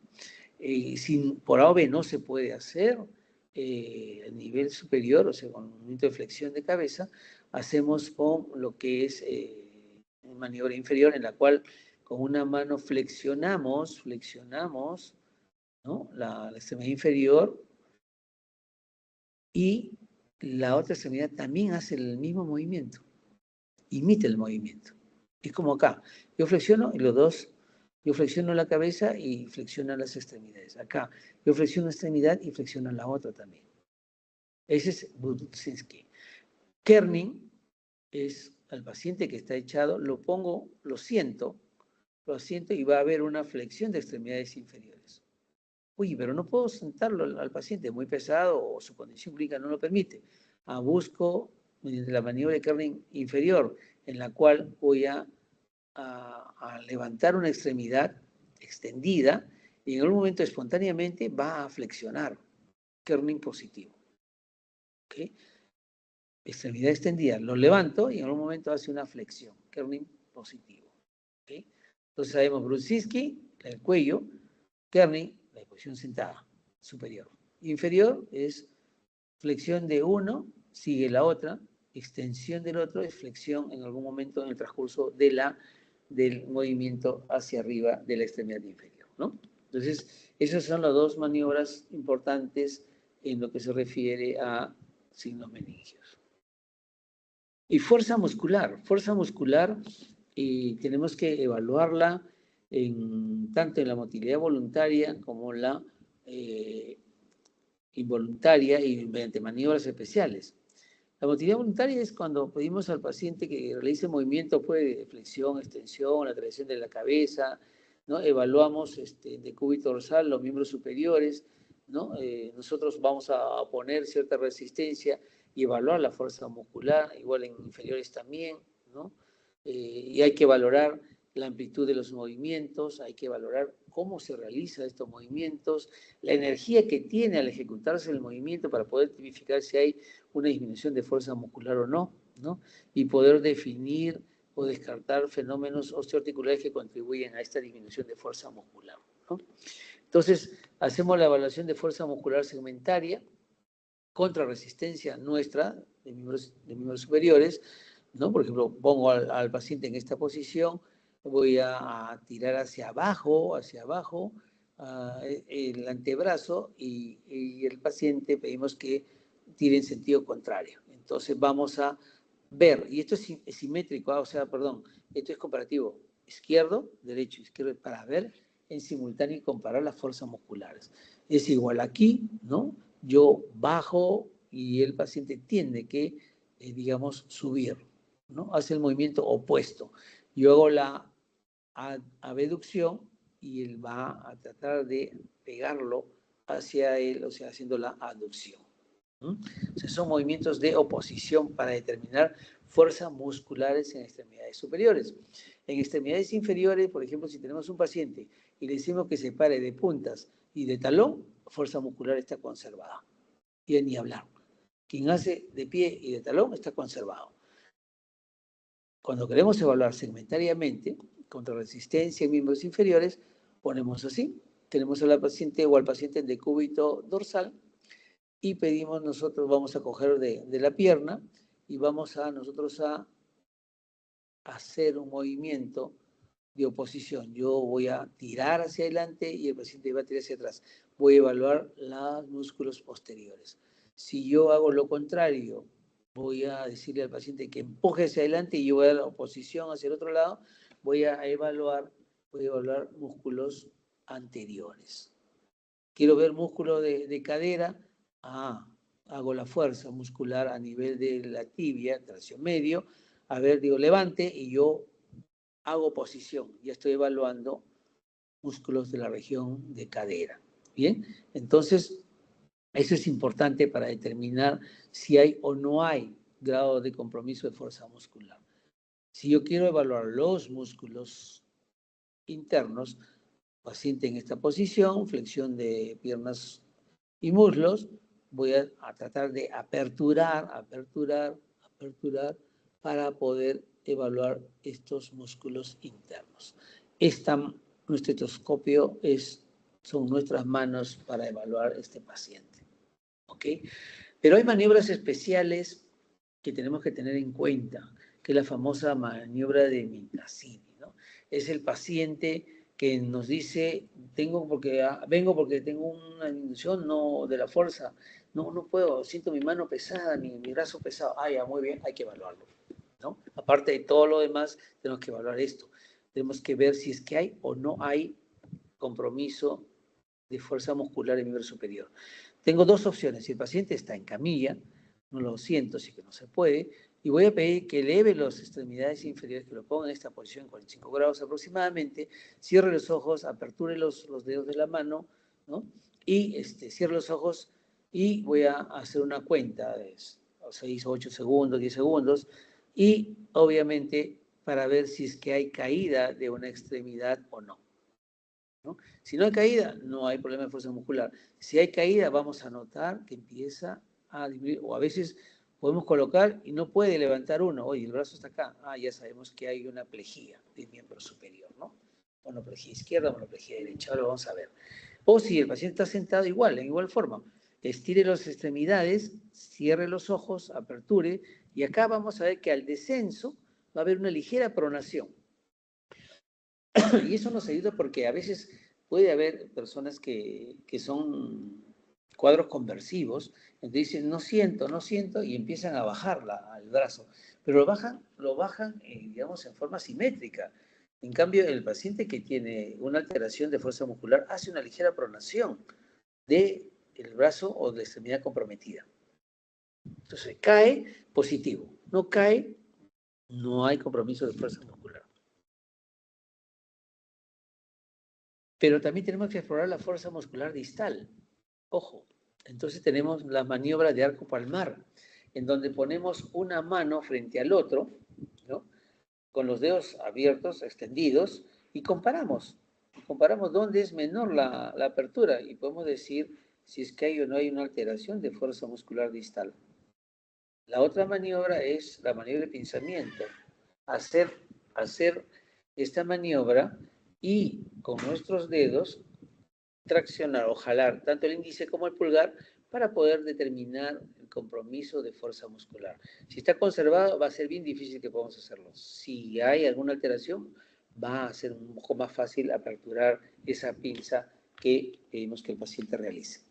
Por A o B no se puede hacer, a nivel superior, o sea, con un movimiento de flexión de cabeza, hacemos con lo que es maniobra inferior, en la cual con una mano flexionamos, ¿no? La extremidad inferior, y la otra extremidad también hace el mismo movimiento, imita el movimiento. Es como acá, yo flexiono y yo flexiono la cabeza y flexiono las extremidades. Acá, yo flexiono una extremidad y flexiono la otra también. Ese es Brudzinski. Kernig es al paciente que está echado, lo siento y va a haber una flexión de extremidades inferiores. Uy, pero no puedo sentarlo al paciente, muy pesado o su condición clínica no lo permite. Busco mediante la maniobra de Kernig inferior, en la cual voy a levantar una extremidad extendida y en algún momento espontáneamente va a flexionar. Kernig positivo. ¿Okay? Extremidad extendida, lo levanto y en algún momento hace una flexión. Kernig positivo. ¿Okay? Entonces sabemos Brudzinski, el cuello, Kernig, la posición sentada, superior. Inferior es flexión de uno, sigue la otra, extensión del otro es flexión en algún momento en el transcurso del movimiento hacia arriba de la extremidad inferior, ¿no? Entonces, esas son las dos maniobras importantes en lo que se refiere a signos meningios. Y fuerza muscular, tenemos que evaluarla tanto en la motilidad voluntaria como la involuntaria y mediante maniobras especiales. La motilidad voluntaria es cuando pedimos al paciente que realice movimientos pues, de flexión, extensión, la tracción de la cabeza, ¿no? Evaluamos de cúbito dorsal los miembros superiores, ¿no? Nosotros vamos a poner cierta resistencia y evaluar la fuerza muscular, igual en inferiores también, ¿no? Y hay que valorar la amplitud de los movimientos, hay que valorar cómo se realizan estos movimientos, la energía que tiene al ejecutarse el movimiento para poder tipificar si hay una disminución de fuerza muscular o no, ¿no? Y poder definir o descartar fenómenos osteoarticulares que contribuyen a esta disminución de fuerza muscular, ¿no? Entonces, hacemos la evaluación de fuerza muscular segmentaria contra resistencia nuestra de miembros superiores, ¿no? Por ejemplo, pongo al paciente en esta posición, voy a tirar hacia abajo, el antebrazo y el paciente pedimos que tire en sentido contrario. Entonces vamos a ver, y esto es simétrico, o sea, perdón, esto es comparativo, izquierdo, derecho, izquierdo, para ver en simultáneo y comparar las fuerzas musculares. Es igual aquí, ¿no? Yo bajo y el paciente tiene que, digamos, subir, ¿no? Hace el movimiento opuesto. Yo hago la abducción y él va a tratar de pegarlo hacia él, o sea, haciendo la aducción. O sea, son movimientos de oposición para determinar fuerzas musculares en extremidades superiores. En extremidades inferiores, por ejemplo, si tenemos un paciente y le decimos que se pare de puntas y de talón, fuerza muscular está conservada. Y ni hablar. Quien hace de pie y de talón está conservado. Cuando queremos evaluar segmentariamente contra resistencia en miembros inferiores, ponemos así. Tenemos a la paciente o al paciente de cúbito dorsal y pedimos nosotros, vamos a coger de la pierna y vamos a nosotros a hacer un movimiento de oposición. Yo voy a tirar hacia adelante y el paciente va a tirar hacia atrás. Voy a evaluar los músculos posteriores. Si yo hago lo contrario, voy a decirle al paciente que empuje hacia adelante y yo voy a dar la oposición hacia el otro lado, voy a evaluar músculos anteriores. Quiero ver músculo de cadera, hago la fuerza muscular a nivel de la tibia, tracción medio, a ver, digo, levante y yo hago posición, ya estoy evaluando músculos de la región de cadera. Bien, entonces eso es importante para determinar si hay o no hay grado de compromiso de fuerza muscular. Si yo quiero evaluar los músculos internos, paciente en esta posición, flexión de piernas y muslos, voy a tratar de aperturar para poder evaluar estos músculos internos. Nuestro estetoscopio son nuestras manos para evaluar este paciente. ¿Ok? Pero hay maniobras especiales que tenemos que tener en cuenta, que es la famosa maniobra de Mintasini, ¿no? Es el paciente que nos dice, vengo porque tengo una disminución no, de la fuerza, no puedo, siento mi mano pesada, mi brazo pesado. Ya, muy bien, hay que evaluarlo, ¿no? Aparte de todo lo demás, tenemos que evaluar esto. Tenemos que ver si es que hay o no hay compromiso de fuerza muscular en miembro superior. Tengo dos opciones. Si el paciente está en camilla, no lo siento, así que no se puede, y voy a pedir que eleve las extremidades inferiores, que lo ponga en esta posición, 45 grados aproximadamente, cierre los ojos, aperture los dedos de la mano, ¿no? Y cierre los ojos y voy a hacer una cuenta de 6, 8 segundos, 10 segundos, y obviamente para ver si es que hay caída de una extremidad o no, ¿no? Si no hay caída, no hay problema de fuerza muscular. Si hay caída, vamos a notar que empieza a disminuir, o a veces podemos colocar y no puede levantar uno. Oye, el brazo está acá. Ya sabemos que hay una plejía del miembro superior, ¿no? Monoplejía izquierda, monoplejía derecha. Ahora lo vamos a ver. O si el paciente está sentado igual, en igual forma. Estire las extremidades, cierre los ojos, aperture, y acá vamos a ver que al descenso va a haber una ligera pronación. Y eso nos ayuda porque a veces puede haber personas que son cuadros conversivos, entonces dicen, no siento, y empiezan a bajar el brazo, pero lo bajan digamos, en forma simétrica. En cambio, el paciente que tiene una alteración de fuerza muscular hace una ligera pronación del brazo o de la extremidad comprometida. Entonces, cae, positivo. No cae, no hay compromiso de fuerza muscular. Pero también tenemos que explorar la fuerza muscular distal. Ojo, entonces tenemos la maniobra de arco palmar, en donde ponemos una mano frente al otro, ¿no? Con los dedos abiertos, extendidos, y comparamos. Comparamos dónde es menor la apertura y podemos decir si es que hay o no hay una alteración de fuerza muscular distal. La otra maniobra es la maniobra de pinzamiento. Hacer esta maniobra y con nuestros dedos traccionar o jalar tanto el índice como el pulgar para poder determinar el compromiso de fuerza muscular. Si está conservado, va a ser bien difícil que podamos hacerlo. Si hay alguna alteración, va a ser un poco más fácil aperturar esa pinza que pedimos que el paciente realice.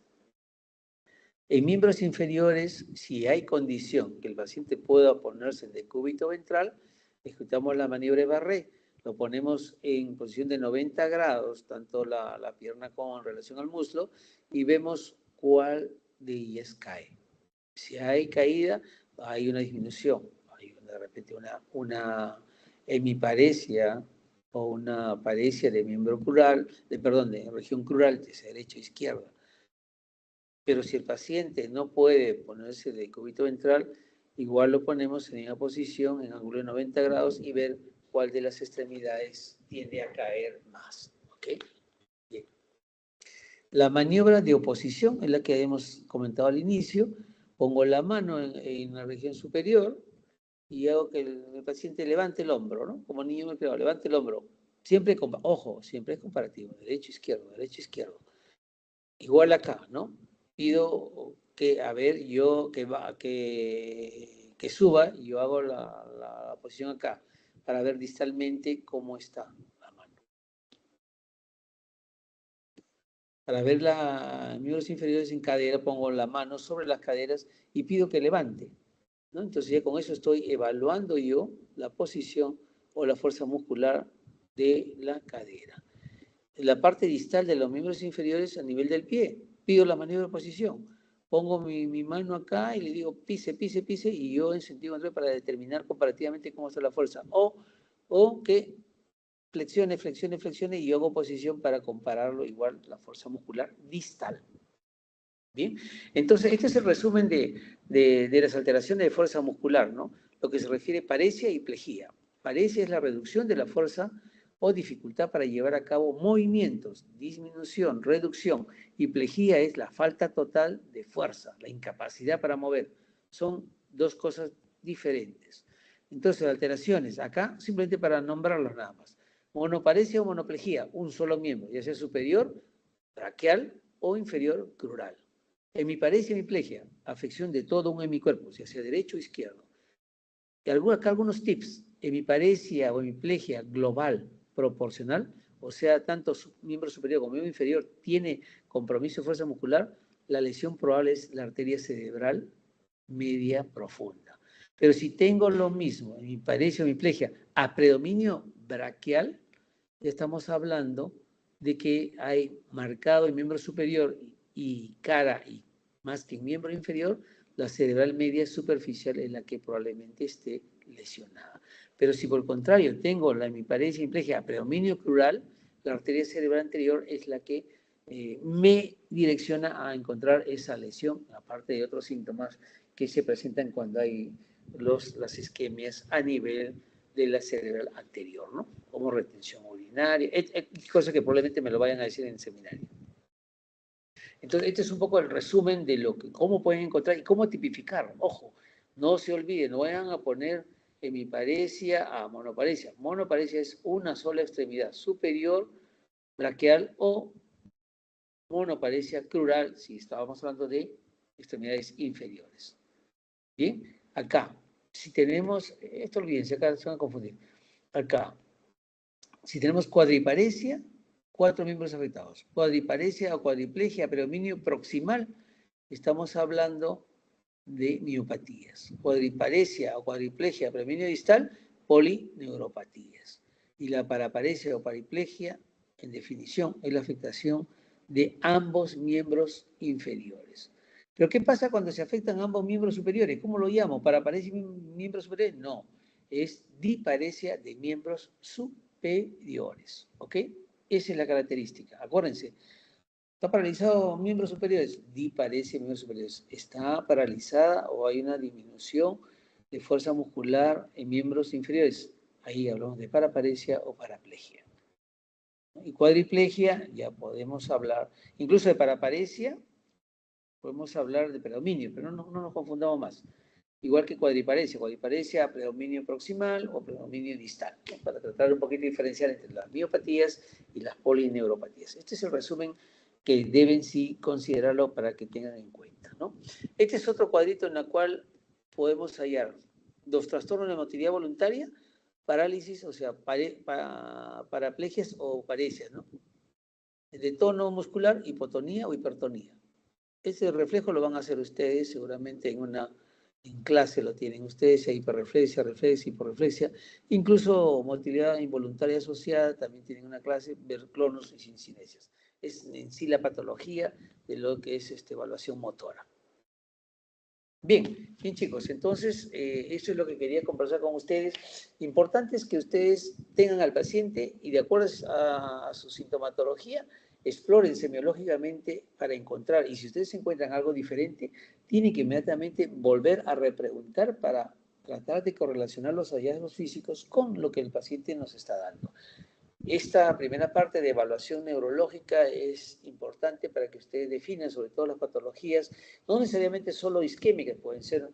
En miembros inferiores, si hay condición que el paciente pueda ponerse en decúbito ventral, ejecutamos la maniobra de Barré. Lo ponemos en posición de 90 grados, tanto la pierna con relación al muslo, y vemos cuál de ellas cae. Si hay caída, hay una disminución. Hay de repente una hemiparesia o una paresia de miembro crural, de región crural, de derecha a izquierda. Pero si el paciente no puede ponerse de decúbito ventral, igual lo ponemos en una posición en ángulo de 90 grados y ver cuál de las extremidades tiende a caer más. ¿Ok? Bien. La maniobra de oposición es la que hemos comentado al inicio. Pongo la mano en la región superior y hago que el paciente levante el hombro, ¿no? Como niño me creo, levante el hombro. Siempre, ojo, siempre es comparativo, derecho, izquierdo. Igual acá, ¿no? Pido que, a ver, yo que suba, y yo hago la posición acá, para ver distalmente cómo está la mano. Para ver los miembros inferiores en cadera, pongo la mano sobre las caderas y pido que levante, ¿no? Entonces ya con eso estoy evaluando yo la posición o la fuerza muscular de la cadera. En la parte distal de los miembros inferiores a nivel del pie, pido la maniobra de posición. Pongo mi mano acá y le digo pise, y yo en sentido contrario para determinar comparativamente cómo está la fuerza. O que flexione, y yo hago posición para compararlo igual la fuerza muscular distal. Bien, entonces este es el resumen de las alteraciones de fuerza muscular, ¿no? Lo que se refiere a paresia y plejía. Paresia es la reducción de la fuerza o dificultad para llevar a cabo movimientos, disminución, reducción, y plejía es la falta total de fuerza, la incapacidad para mover. Son dos cosas diferentes. Entonces, alteraciones, acá simplemente para nombrarlos nada más. Monoparesia o monoplejía, un solo miembro, ya sea superior, braquial o inferior, crural. Hemiparesia, hemiplegia, afección de todo un hemicuerpo, ya sea derecho o izquierdo. Y acá algunos tips. Hemiparesia o hemiplegia global proporcional, o sea, tanto miembro superior como miembro inferior tiene compromiso de fuerza muscular, la lesión probable es la arteria cerebral media profunda. Pero si tengo lo mismo, hemiparesia o hemiplegia, a predominio braquial, ya estamos hablando de que hay marcado en miembro superior y cara, y más que en miembro inferior, la cerebral media superficial es la que probablemente esté lesionada. Pero si por el contrario tengo la hemiparesia y hemiplegia a predominio crural, la arteria cerebral anterior es la que me direcciona a encontrar esa lesión, aparte de otros síntomas que se presentan cuando hay las isquemias a nivel de la cerebral anterior, ¿no? Como retención urinaria, cosas que probablemente me lo vayan a decir en el seminario. Entonces, este es un poco el resumen de cómo pueden encontrar y cómo tipificar. Ojo, no se olviden, no vayan a poner hemiparesia a monoparesia. Monoparesia es una sola extremidad superior, braquial, o monoparesia crural, si estábamos hablando de extremidades inferiores. Bien, acá, si tenemos, esto olvídense, acá se van a confundir. Acá, si tenemos cuadriparesia, 4 miembros afectados. Cuadriparesia o cuadriplegia a predominio proximal, estamos hablando de miopatías. Cuadriparesia o cuadriplegia a predominio distal, polineuropatías. Y la paraparesia o pariplegia, en definición, es la afectación de ambos miembros inferiores. Pero ¿qué pasa cuando se afectan ambos miembros superiores? ¿Cómo lo llamo? ¿Paraparesia y miembros superiores? No, es disparesia de miembros superiores, ¿ok? Esa es la característica. Acuérdense, ¿está paralizado miembros superiores? Disparesia de miembros superiores. ¿Está paralizada o hay una disminución de fuerza muscular en miembros inferiores? Ahí hablamos de paraparesia o paraplegia. Y cuadriplegia, ya podemos hablar, incluso de paraparesia, podemos hablar de predominio, pero no nos confundamos más. Igual que cuadriparesia, predominio proximal o predominio distal, ¿no? Para tratar un poquito de diferenciar entre las miopatías y las polineuropatías. Este es el resumen que deben sí considerarlo para que tengan en cuenta, ¿no? Este es otro cuadrito en el cual podemos hallar los trastornos de motilidad voluntaria, parálisis, o sea, paraplegias o paresias, ¿no? De tono muscular, hipotonía o hipertonía. Ese reflejo lo van a hacer ustedes seguramente en clase lo tienen ustedes, hiperreflexia, reflexia, hiporreflexia, incluso motilidad involuntaria asociada, también tienen una clase, ver clonos y cincinesias. Es en sí la patología de lo que es evaluación motora. Bien chicos, entonces eso es lo que quería conversar con ustedes. Importante es que ustedes tengan al paciente y de acuerdo a su sintomatología, exploren semiológicamente para encontrar, y si ustedes encuentran algo diferente, tienen que inmediatamente volver a repreguntar para tratar de correlacionar los hallazgos físicos con lo que el paciente nos está dando. Esta primera parte de evaluación neurológica es importante para que ustedes definan sobre todo las patologías, no necesariamente solo isquémicas, pueden ser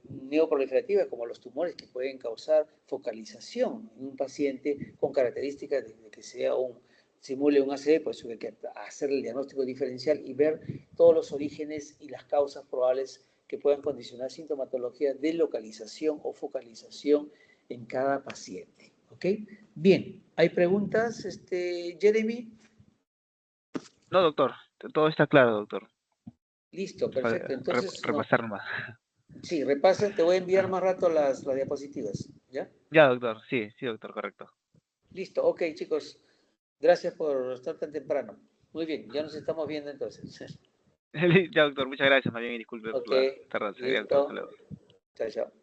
neoproliferativas como los tumores que pueden causar focalización en un paciente con características de que simule un ACV, por eso hay que hacer el diagnóstico diferencial y ver todos los orígenes y las causas probables que puedan condicionar sintomatología de localización o focalización en cada paciente. ¿Ok? Bien, ¿hay preguntas, Jeremy? No, doctor. Todo está claro, doctor. Listo, perfecto. Entonces, Repasar nomás. sí, repasa, te voy a enviar más rato las diapositivas, ¿ya? Ya, doctor. Sí, doctor, correcto. Listo, ok, chicos. Gracias por estar tan temprano. Muy bien, ya nos estamos viendo entonces. Ya, doctor, muchas gracias. Más bien, disculpe por Ok, la tardanza. Ya, doctor, hasta listo. luego. Chao, chao.